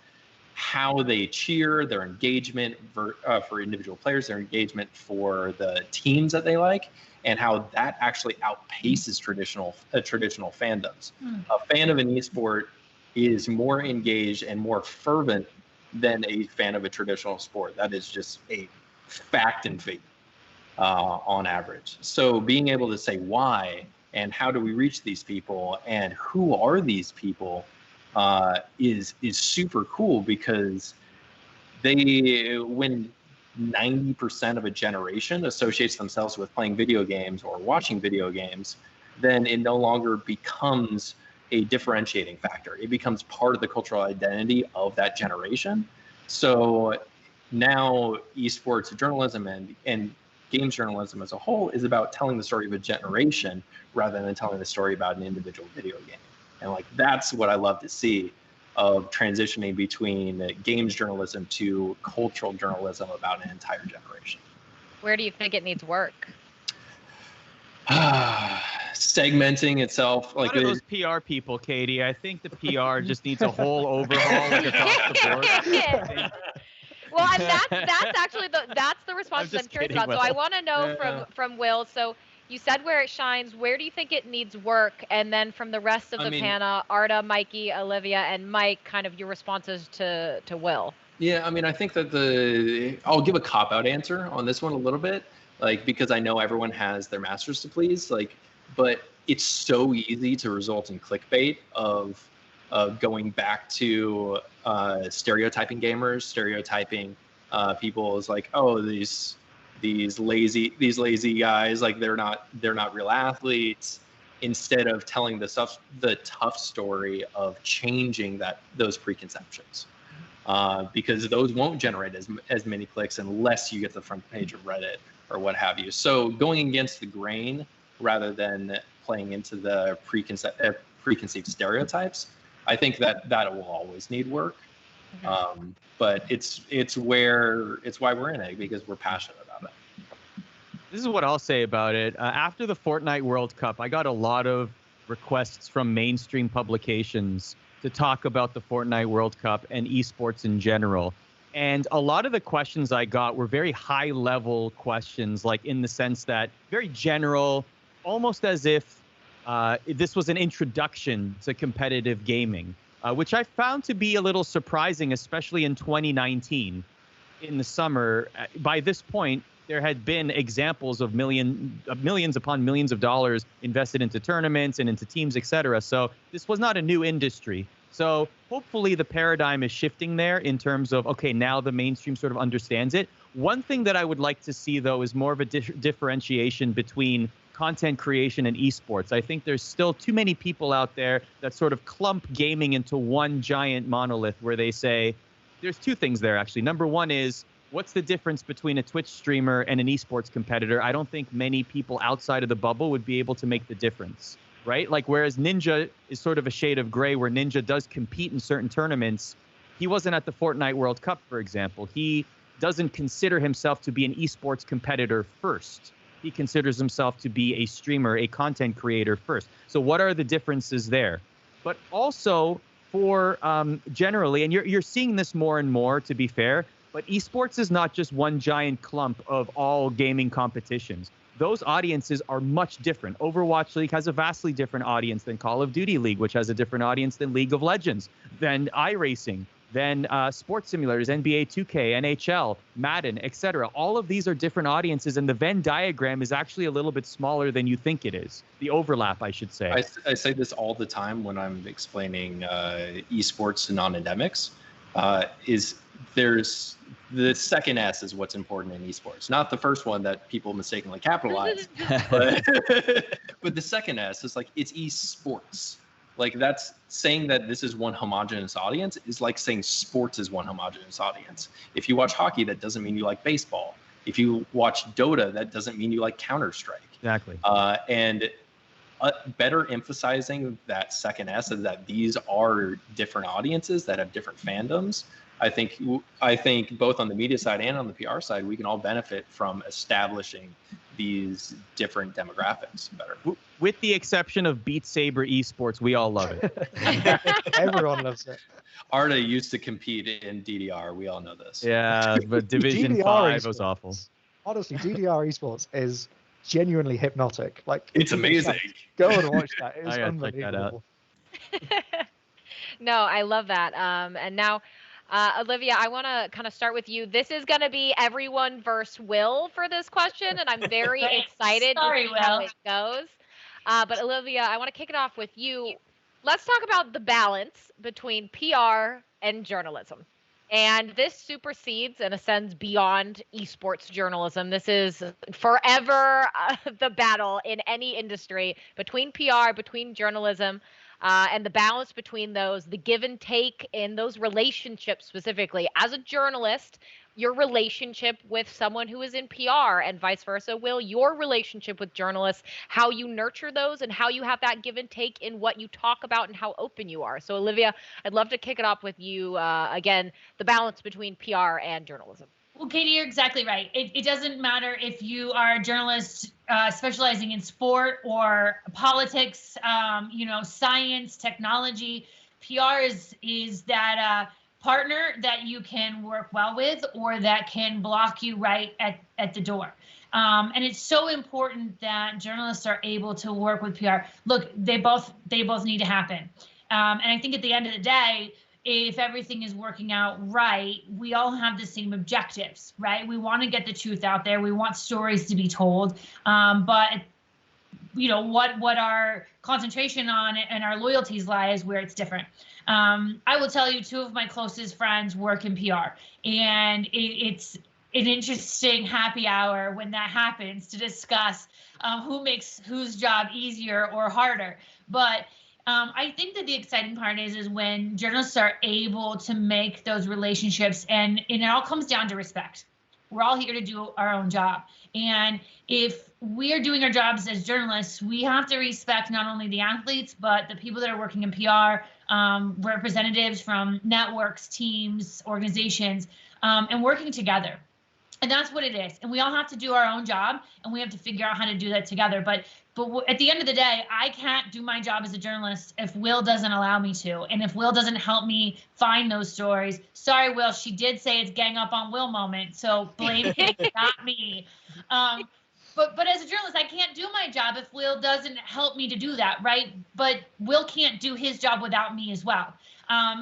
how they cheer, their engagement for individual players, their engagement for the teams that they like, and how that actually outpaces traditional fandoms. A fan of an esport is more engaged and more fervent than a fan of a traditional sport. That is just a fact and figure on average. So being able to say why and how do we reach these people and who are these people is super cool, because when 90% of a generation associates themselves with playing video games or watching video games, then it no longer becomes a differentiating factor. It becomes part of the cultural identity of that generation. So now esports journalism and games journalism as a whole is about telling the story of a generation rather than telling the story about an individual video game. And like, that's what I love to see, of transitioning between games journalism to cultural journalism about an entire generation. Where do you think it needs work? Segmenting itself. Like those PR people, Katie. I think the PR just needs a whole overhaul, like across the board. Well, and that's actually that's the response I'm curious about. Will. So I want to know from Will. So you said where it shines. Where do you think it needs work? And then from the rest of the panel, Arda, Mikey, Olivia, and Mike, kind of your responses to Will. Yeah, I mean, I think that I'll give a cop-out answer on this one a little bit, like, because I know everyone has their masters to please, like, but it's so easy to result in clickbait of going back to stereotyping gamers, stereotyping people as like, oh, these lazy guys, like they're not real athletes, instead of telling the tough story of changing those preconceptions. Because those won't generate as many clicks unless you get to the front page of Reddit or what have you. So going against the grain rather than playing into the preconceived stereotypes, I think that will always need work. But it's why we're in it, because we're passionate about it. This is what I'll say about it. After the Fortnite World Cup, I got a lot of requests from mainstream publications to talk about the Fortnite World Cup and esports in general. And a lot of the questions I got were very high level questions, like in the sense that very general, almost as if this was an introduction to competitive gaming, which I found to be a little surprising, especially in 2019 in the summer. By this point, there had been examples of millions upon millions of dollars invested into tournaments and into teams, etc. So this was not a new industry. So hopefully the paradigm is shifting there in terms of, okay, now the mainstream sort of understands it. One thing that I would like to see, though, is more of a differentiation between content creation and esports. I think there's still too many people out there that sort of clump gaming into one giant monolith, where they say there's two things there, actually. Number one is, what's the difference between a Twitch streamer and an esports competitor? I don't think many people outside of the bubble would be able to make the difference, right? Like, whereas Ninja is sort of a shade of gray, where Ninja does compete in certain tournaments. He wasn't at the Fortnite World Cup, for example. He doesn't consider himself to be an esports competitor first. He considers himself to be a streamer, a content creator first. So what are the differences there? But also for generally, and you're seeing this more and more, to be fair, but esports is not just one giant clump of all gaming competitions. Those audiences are much different. Overwatch League has a vastly different audience than Call of Duty League, which has a different audience than League of Legends, than iRacing, than sports simulators, NBA 2K, NHL, Madden, etc. All of these are different audiences, and the Venn diagram is actually a little bit smaller than you think it is. The overlap, I should say. I say this all the time when I'm explaining esports to non-endemics. is there's the second S is what's important in esports, not the first one that people mistakenly capitalize, but but the second S is like it's esports. Like that's saying that this is one homogenous audience is like saying sports is one homogenous audience. If you watch hockey, that doesn't mean you like baseball. If you watch Dota, that doesn't mean you like Counter-Strike. Exactly. And better emphasizing that second S is that these are different audiences that have different fandoms. I think both on the media side and on the PR side, we can all benefit from establishing these different demographics better. With the exception of Beat Saber esports, we all love it. Everyone loves it. Arda used to compete in DDR. We all know this. Yeah, but Division DDR 5 esports. was awful. Honestly, DDR esports is genuinely hypnotic. Like It's amazing. Go and watch that. It is I gotta check that out. unbelievable. No, I love that. And now, Olivia, I want to kind of start with you. This is going to be everyone versus Will for this question, and I'm very excited Sorry, to see how Will. it goes. But Olivia, I want to kick it off with you. Let's talk about the balance between PR and journalism. And this supersedes and ascends beyond esports journalism. This is forever the battle in any industry between PR, between journalism, and the balance between those, the give and take in those relationships specifically. As a journalist, your relationship with someone who is in PR and vice versa. Will, your relationship with journalists, how you nurture those and how you have that give and take in what you talk about and how open you are. So Olivia, I'd love to kick it off with you. Again, the balance between PR and journalism. Well, Katie, you're exactly right. It doesn't matter if you are a journalist specializing in sport or politics, science, technology. PR is that partner that you can work well with or that can block you right at the door. And it's so important that journalists are able to work with PR. Look, they both need to happen. And I think at the end of the day, if everything is working out right, we all have the same objectives, right? We want to get the truth out there. We want stories to be told. But what our concentration on and our loyalties lie is where it's different. I will tell you, two of my closest friends work in PR, and it's an interesting happy hour when that happens to discuss who makes whose job easier or harder. But I think that the exciting part is when journalists are able to make those relationships, and it all comes down to respect. We're all here to do our own job. And if we are doing our jobs as journalists, we have to respect not only the athletes, but the people that are working in PR, representatives from networks, teams, organizations, and working together. And that's what it is. And we all have to do our own job, and we have to figure out how to do that together. But at the end of the day, I can't do my job as a journalist if Will doesn't allow me to. And if Will doesn't help me find those stories. Sorry, Will, she did say it's gang up on Will moment. So blame him, not me. But as a journalist, I can't do my job if Will doesn't help me to do that, right? But Will can't do his job without me as well.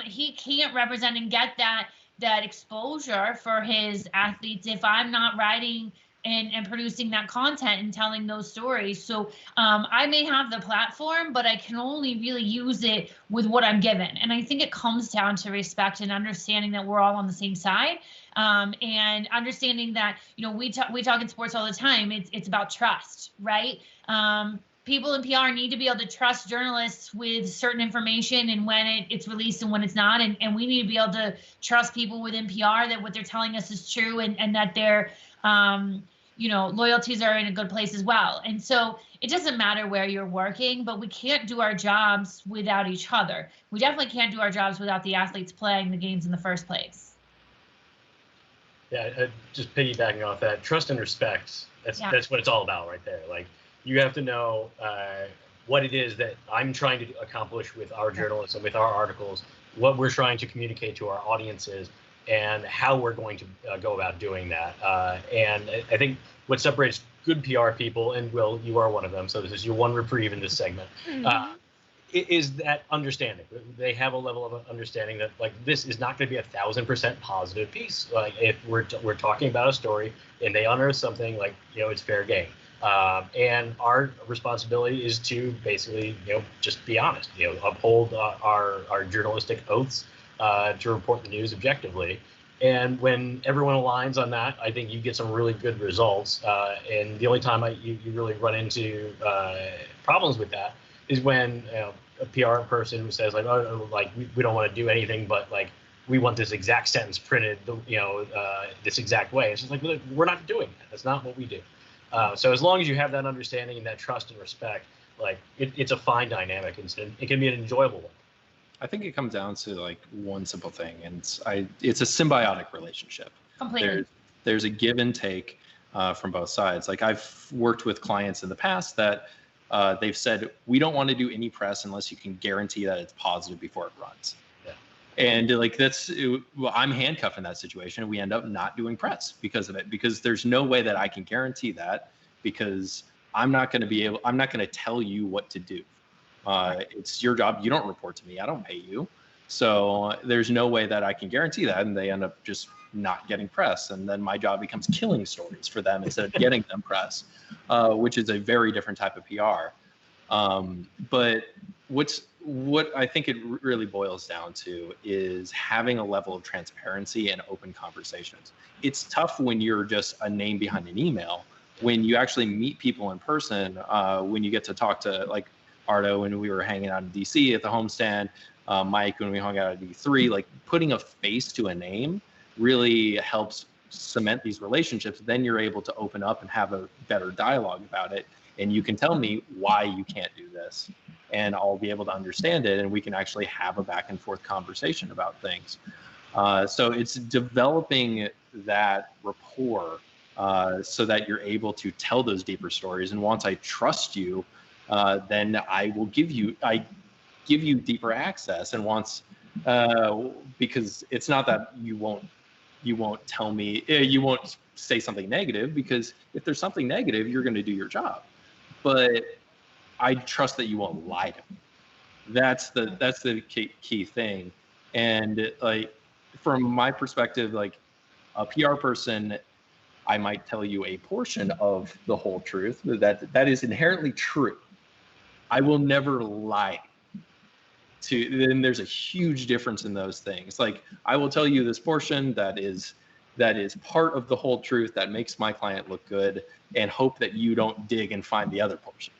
He can't represent and get that exposure for his athletes if I'm not writing and producing that content and telling those stories. So I may have the platform, but I can only really use it with what I'm given. And I think it comes down to respect and understanding that we're all on the same side, and understanding that, we talk in sports all the time. It's about trust, right? People in PR need to be able to trust journalists with certain information and when it's released and when it's not. And we need to be able to trust people within PR that what they're telling us is true and that their loyalties are in a good place as well. And so it doesn't matter where you're working, but we can't do our jobs without each other. We definitely can't do our jobs without the athletes playing the games in the first place. Yeah, just piggybacking off that, trust and respect. That's what it's all about right there. Like, you have to know what it is that I'm trying to accomplish with our journalism, with our articles, what we're trying to communicate to our audiences, and how we're going to go about doing that. And I think what separates good PR people, and Will, you are one of them, so this is your one reprieve in this segment, is that understanding. They have a level of understanding that, like, this is not going to be 1,000% positive piece. Like, if we're talking about a story and they unearth something, like, it's fair game. And our responsibility is to basically, just be honest, uphold our journalistic oaths, to report the news objectively. And when everyone aligns on that, I think you get some really good results. And the only time you really run into problems with that is when a PR person who says like, oh, like we don't want to do anything, but like we want this exact sentence printed, this exact way. It's just like we're not doing that. That's not what we do. So as long as you have that understanding and that trust and respect, like it's a fine dynamic, and it can be an enjoyable one. I think it comes down to like one simple thing, and it's a symbiotic relationship. Completely. There's a give and take from both sides. Like I've worked with clients in the past that they've said, we don't want to do any press unless you can guarantee that it's positive before it runs. Yeah. And like I'm handcuffed in that situation. We end up not doing press because of it, because there's no way that I can guarantee that, because I'm not going to tell you what to do. It's your job. You don't report to me. I don't pay you. So there's no way that I can guarantee that. And they end up just not getting press. And then my job becomes killing stories for them instead of getting them press, which is a very different type of PR. But what I think it really boils down to is having a level of transparency and open conversations. It's tough when you're just a name behind an email. When you actually meet people in person, when you get to talk to like Ardo when we were hanging out in DC at the homestand, Mike when we hung out at E3, like putting a face to a name really helps cement these relationships. Then you're able to open up and have a better dialogue about it. And you can tell me why you can't do this, and I'll be able to understand it, and we can actually have a back and forth conversation about things. So it's developing that rapport so that you're able to tell those deeper stories. And once I trust you, then I will give you deeper access. And once, because it's not that you won't tell me, you won't say something negative, because if there's something negative, you're going to do your job. But I trust that you won't lie to me. That's the key thing. And like, from my perspective, like a PR person, I might tell you a portion of the whole truth that is inherently true. I will never lie to. Then there's a huge difference in those things. Like I will tell you this portion that is part of the whole truth that makes my client look good, and hope that you don't dig and find the other portion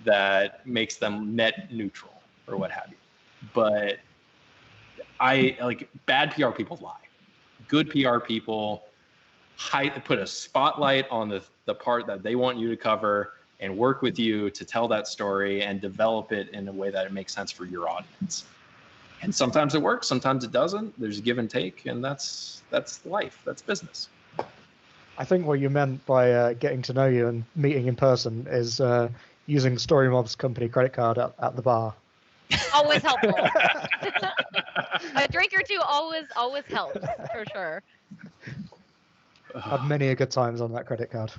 that makes them net neutral or what have you. But I like bad PR people lie. Good PR people put a spotlight on the part that they want you to cover and work with you to tell that story and develop it in a way that it makes sense for your audience. And sometimes it works, sometimes it doesn't. There's a give and take, and that's life. That's business. I think what you meant by getting to know you and meeting in person is using Story Mob's company credit card at the bar. Always helpful. A drink or two always helps, for sure. Had many a good times on that credit card.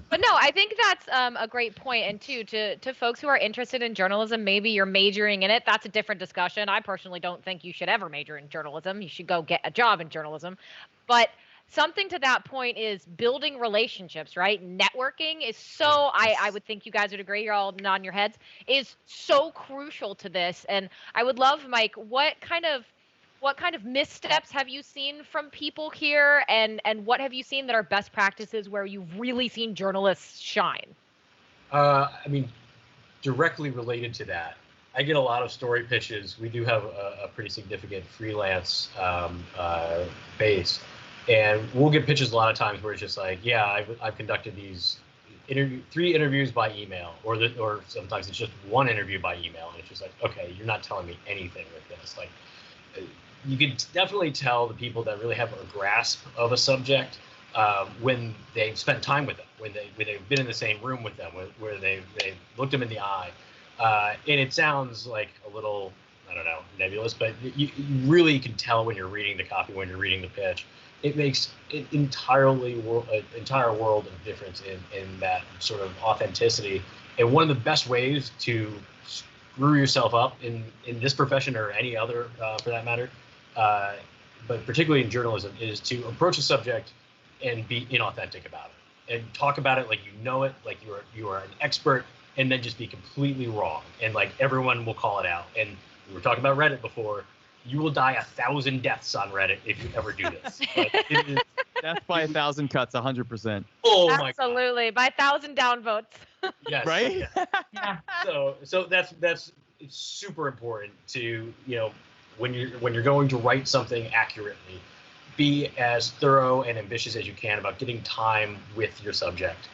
But no, I think that's a great point. And to folks who are interested in journalism, maybe you're majoring in it. That's a different discussion. I personally don't think you should ever major in journalism. You should go get a job in journalism. But something to that point is building relationships, right? Networking is so, I would think you guys would agree, you're all nodding your heads, is so crucial to this. And I would love, Mike, what kind of missteps have you seen from people here, and what have you seen that are best practices where you've really seen journalists shine? I mean, directly related to that, I get a lot of story pitches. We do have a pretty significant freelance base, and we'll get pitches a lot of times where it's just like, yeah, I've conducted these 3 interviews by email, or sometimes it's just 1 interview by email, and it's just like, okay, you're not telling me anything with this. Like, you can definitely tell the people that really have a grasp of a subject when they've spent time with them, when they've been in the same room with them, where they've looked them in the eye. And it sounds like a little, I don't know, nebulous, but you really can tell when you're reading the copy, when you're reading the pitch. It makes an entire world of difference in that sort of authenticity. And one of the best ways to screw yourself up in this profession, or any other for that matter, but particularly in journalism, is to approach a subject and be inauthentic about it, and talk about it like you know it, like you are an expert, and then just be completely wrong, and like everyone will call it out. And we were talking about Reddit before. you will die 1,000 deaths on Reddit if you ever do this. Like, it is, Death by 1,000 cuts, 100%. oh my god. Absolutely, by 1,000 downvotes. Yes. Right? yes. Yeah. So that's it's super important to, when you're going to write something accurately, be as thorough and ambitious as you can about getting time with your subject.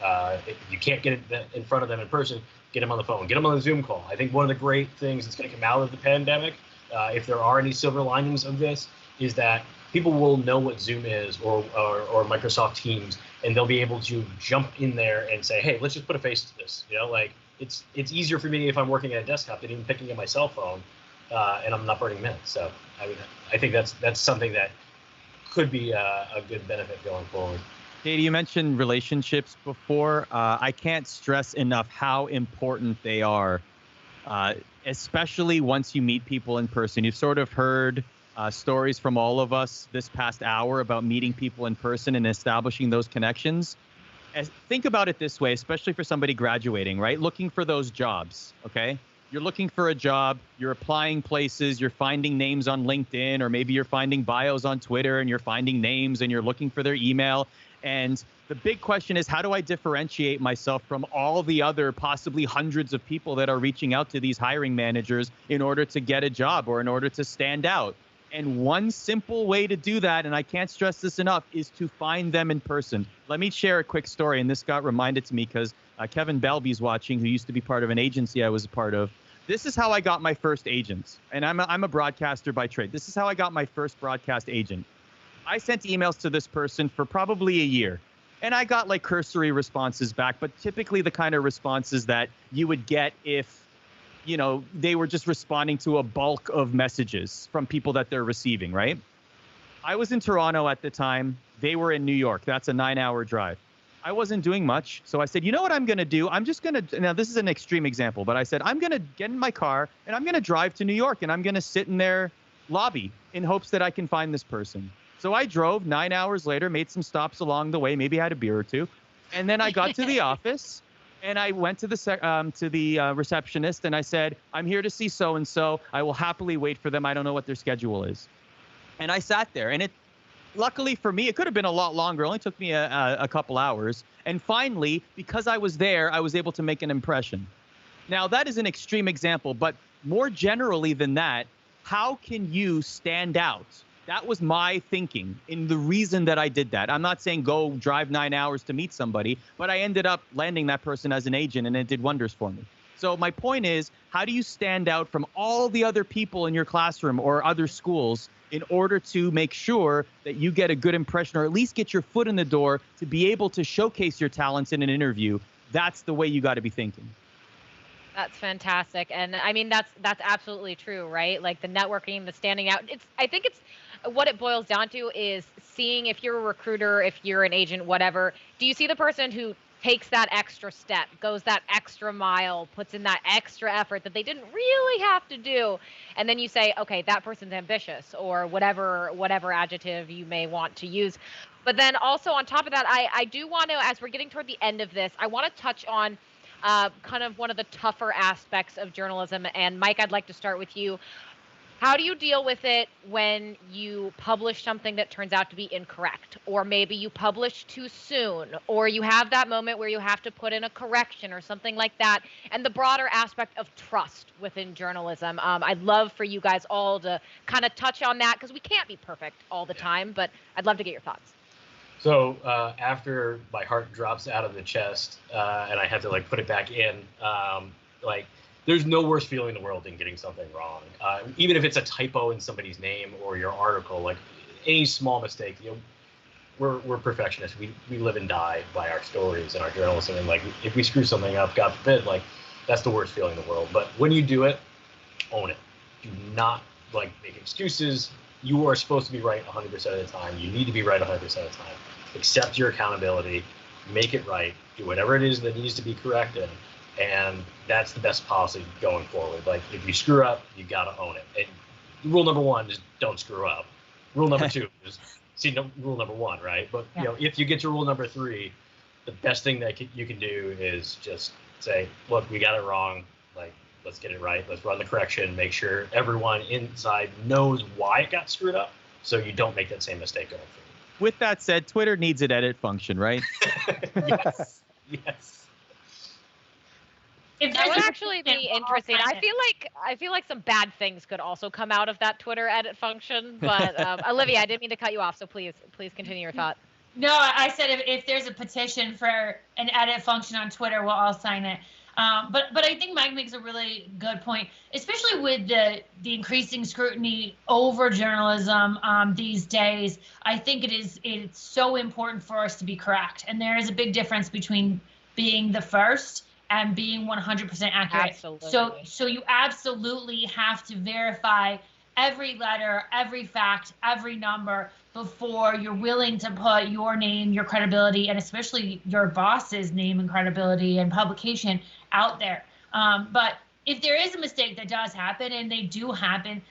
If you can't get it in front of them in person, get them on the phone, get them on a Zoom call. I think one of the great things that's going to come out of the pandemic, if there are any silver linings of this, is that people will know what Zoom is or Microsoft Teams, and they'll be able to jump in there and say, hey, let's just put a face to this. Like it's easier for me if I'm working at a desktop than even picking up my cell phone, and I'm not burning minutes. So I mean, I think that's something that could be a good benefit going forward. Katie, you mentioned relationships before. I can't stress enough how important they are, especially once you meet people in person. You've sort of heard stories from all of us this past hour about meeting people in person and establishing those connections. Think about it this way, especially for somebody graduating, right? Looking for those jobs, okay? You're looking for a job, you're applying places, you're finding names on LinkedIn, or maybe you're finding bios on Twitter and you're finding names and you're looking for their email. And the big question is, how do I differentiate myself from all the other possibly hundreds of people that are reaching out to these hiring managers in order to get a job or in order to stand out? And one simple way to do that, and I can't stress this enough, is to find them in person. Let me share a quick story, and this got reminded to me because Kevin Belby's watching, who used to be part of an agency I was a part of. This is how I got my first agent, and I'm a broadcaster by trade. This is how I got my first broadcast agent. I sent emails to this person for probably a year, and I got like cursory responses back, but typically the kind of responses that you would get if, they were just responding to a bulk of messages from people that they're receiving, right? I was in Toronto at the time. They were in New York. That's a 9-hour drive. I wasn't doing much. So I said, you know what I'm going to do? I'm just going to, now this is an extreme example, but I said, I'm going to get in my car and I'm going to drive to New York and I'm going to sit in their lobby in hopes that I can find this person. So I drove 9 hours later, made some stops along the way, maybe had a beer or two. And then I got to the office and I went to the receptionist and I said, I'm here to see so-and-so. I will happily wait for them. I don't know what their schedule is. And I sat there, and luckily for me, it could have been a lot longer. It only took me a couple hours. And finally, because I was there, I was able to make an impression. Now, that is an extreme example, but more generally than that, how can you stand out? That was my thinking in the reason that I did that. I'm not saying go drive 9 hours to meet somebody, but I ended up landing that person as an agent, and it did wonders for me. So my point is, how do you stand out from all the other people in your classroom or other schools in order to make sure that you get a good impression or at least get your foot in the door to be able to showcase your talents in an interview? That's the way you got to be thinking. That's fantastic. And I mean, that's absolutely true, right? Like the networking, the standing out. I think it's what it boils down to is seeing if you're a recruiter, if you're an agent, whatever, do you see the person who takes that extra step, goes that extra mile, puts in that extra effort that they didn't really have to do? And then you say, okay, that person's ambitious, or whatever adjective you may want to use. But then also on top of that, I do want to, as we're getting toward the end of this, I want to touch on kind of one of the tougher aspects of journalism. And Mike, I'd like to start with you. How do you deal with it when you publish something that turns out to be incorrect, or maybe you publish too soon, or you have that moment where you have to put in a correction or something like that, and the broader aspect of trust within journalism? I'd love for you guys all to kind of touch on that, because we can't be perfect all the time, but I'd love to get your thoughts. So after my heart drops out of the chest and I have to put it back in, there's no worse feeling in the world than getting something wrong. Even if it's a typo in somebody's name or your article, any small mistake, we're perfectionists. We live and die by our stories and our journalism. And if we screw something up, God forbid, that's the worst feeling in the world. But when you do it, own it. Do not make excuses. You are supposed to be right 100% of the time. You need to be right 100% of the time. Accept your accountability, make it right, do whatever it is that needs to be corrected. And that's the best policy going forward. If you screw up, you got to own it. And rule number one is don't screw up. Rule number two is rule number one, right? But if you get to rule number three, the best thing that you can do is just say, look, we got it wrong. let's get it right. Let's run the correction, make sure everyone inside knows why it got screwed up, so you don't make that same mistake going forward. With that said, Twitter needs an edit function, right? Yes. Yes. If That there's would a actually petition, be we'll all interesting. sign I feel like some bad things could also come out of that Twitter edit function. But Olivia, I didn't mean to cut you off, so please continue your thought. No, I said if there's a petition for an edit function on Twitter, we'll all sign it. But I think Mike makes a really good point, especially with the increasing scrutiny over journalism these days. I think it's so important for us to be correct, and there is a big difference between being the first and being 100% accurate. Absolutely. So you absolutely have to verify every letter, every fact, every number before you're willing to put your name, your credibility, and especially your boss's name and credibility and publication out there. But if there is a mistake that does happen, and they do happen,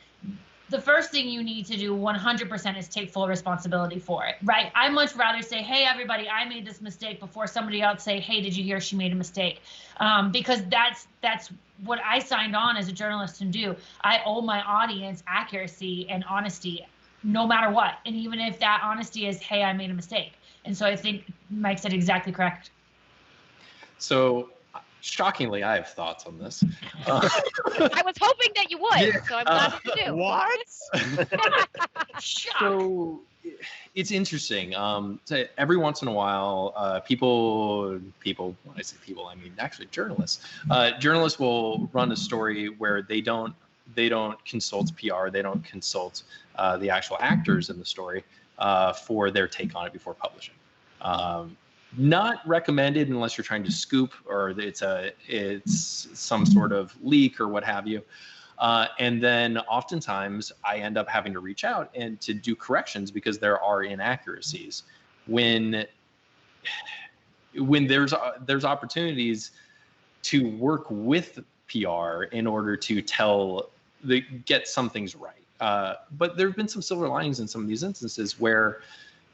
the first thing you need to do 100% is take full responsibility for it, right? I'd much rather say, hey, everybody, I made this mistake, before somebody else say, hey, did you hear she made a mistake? Because that's what I signed on as a journalist to do. I owe my audience accuracy and honesty no matter what. And even if that honesty is, hey, I made a mistake. And so I think Mike said exactly correct. So shockingly, I have thoughts on this. I was hoping that you would, so I'm glad that you do. What? So it's interesting. So every once in a while, people, when I say people, I mean actually journalists. Journalists will run a story where they don't consult PR, they don't consult the actual actors in the story for their take on it before publishing. Not recommended unless you're trying to scoop, or it's some sort of leak or what have you. And then oftentimes I end up having to reach out and to do corrections because there are inaccuracies. When there's opportunities to work with PR in order to get some things right. But there have been some silver linings in some of these instances where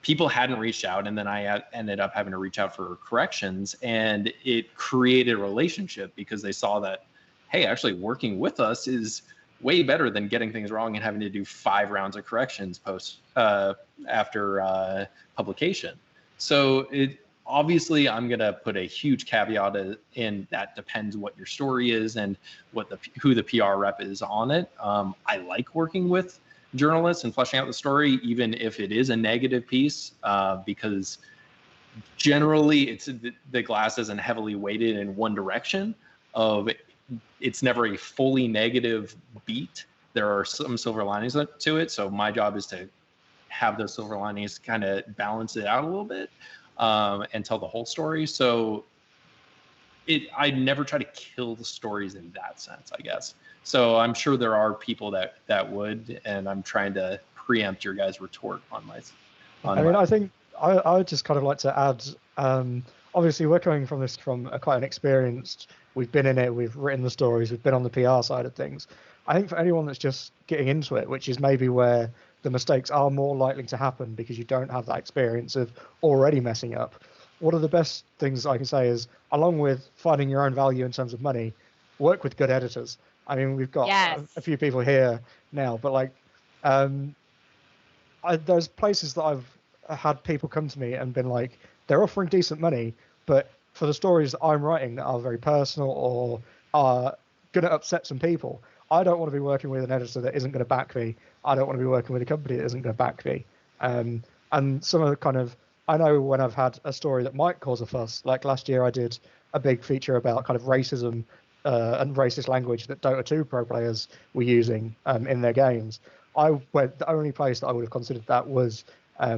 people hadn't reached out, and then I ended up having to reach out for corrections, and it created a relationship because they saw that, hey, actually working with us is way better than getting things wrong and having to do 5 rounds of corrections after publication. So obviously I'm going to put a huge caveat in that depends what your story is and who the PR rep is on it. I like working with journalists and fleshing out the story, even if it is a negative piece, because generally the glass isn't heavily weighted in one direction. It's never a fully negative beat. There are some silver linings to it. So my job is to have those silver linings kind of balance it out a little bit and tell the whole story. So I never try to kill the stories in that sense, I guess. So I'm sure there are people that would, and I'm trying to preempt your guys' retort on my. I think I would just kind of like to add. Obviously, we're coming from this from quite an experienced. We've been in it. We've written the stories. We've been on the PR side of things. I think for anyone that's just getting into it, which is maybe where the mistakes are more likely to happen because you don't have that experience of already messing up. One of the best things I can say is, along with finding your own value in terms of money, work with good editors. I mean, we've got a few people here now, but there's places that I've had people come to me and been like, they're offering decent money, but for the stories that I'm writing that are very personal or are going to upset some people, I don't want to be working with an editor that isn't going to back me. I don't want to be working with a company that isn't going to back me. And some of the I know when I've had a story that might cause a fuss, like last year I did a big feature about kind of racism and racist language that Dota 2 pro players were using in their games. The only place that I would have considered that was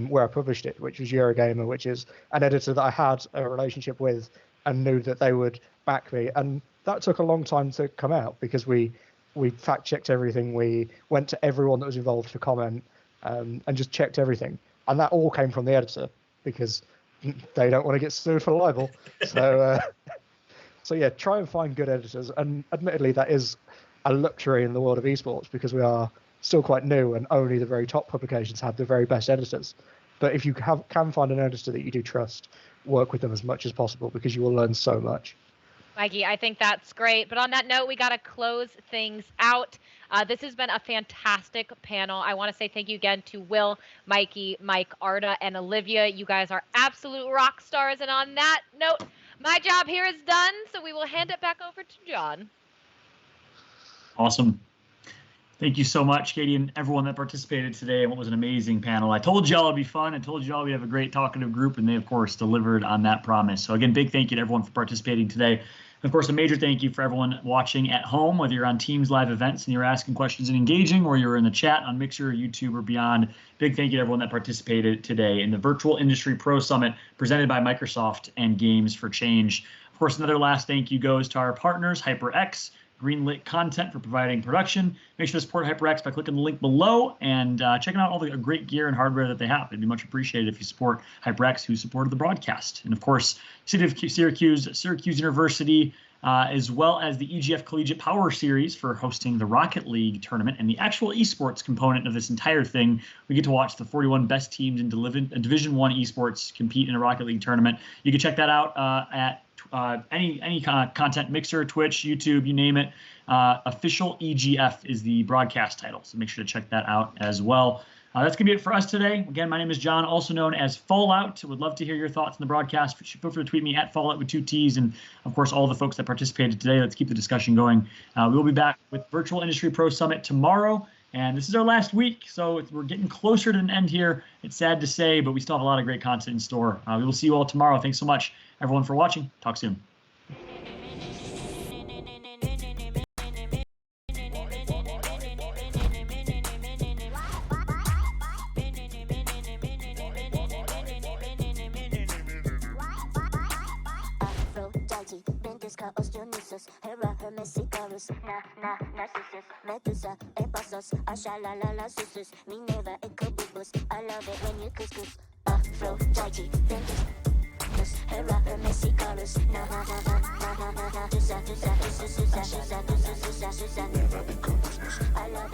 where I published it, which was Eurogamer, which is an editor that I had a relationship with and knew that they would back me. And that took a long time to come out because we fact checked everything. We went to everyone that was involved for comment and just checked everything. And that all came from the editor because they don't want to get sued for libel. So yeah, try and find good editors. And admittedly, that is a luxury in the world of esports because we are still quite new and only the very top publications have the very best editors. But if you can find an editor that you do trust, work with them as much as possible because you will learn so much. Mikey, I think that's great. But on that note, we got to close things out. This has been a fantastic panel. I want to say thank you again to Will, Mikey, Mike, Arda, and Olivia. You guys are absolute rock stars. And on that note, my job here is done. So we will hand it back over to John. Awesome. Thank you so much, Katie, and everyone that participated today. What was an amazing panel. I told y'all it'd be fun. I told y'all we'd have a great talkative group, and they, of course, delivered on that promise. So again, big thank you to everyone for participating today. Of course, a major thank you for everyone watching at home, whether you're on Teams live events and you're asking questions and engaging, or you're in the chat on Mixer, YouTube, or beyond. Big thank you to everyone that participated today in the Virtual Industry Pro Summit presented by Microsoft and Games for Change. Of course, another last thank you goes to our partners, HyperX, Greenlit Content for providing production. Make sure to support HyperX by clicking the link below and checking out all the great gear and hardware that they have. It'd be much appreciated if you support HyperX, who supported the broadcast. And of course, City of Syracuse University, as well as the EGF Collegiate Power Series for hosting the Rocket League tournament and the actual esports component of this entire thing. We get to watch the 41 best teams in Division I esports compete in a Rocket League tournament. You can check that out at any kind of content, Mixer, Twitch, YouTube, you name it. Official EGF is the broadcast title, so make sure to check that out as well. That's going to be it for us today. Again, my name is John, also known as Fallout. Would love to hear your thoughts on the broadcast. Feel free to tweet me at Fallout with 2 T's. And, of course, all the folks that participated today. Let's keep the discussion going. We will be back with Virtual Industry Pro Summit tomorrow. And this is our last week, so we're getting closer to an end here. It's sad to say, but we still have a lot of great content in store. We will see you all tomorrow. Thanks so much, everyone, for watching. Talk soon. Medusa, Epasos, Ashalalala, Susus, Minerva, Ecobubus. I love it when you couscous. Aphrodite, Ventus, Hera, Hermes, Icarus. Na ha ha ha ha ha ha ha. Susa, Susa, Susa, Susa, Susa, Susa, Susa, Susa. I love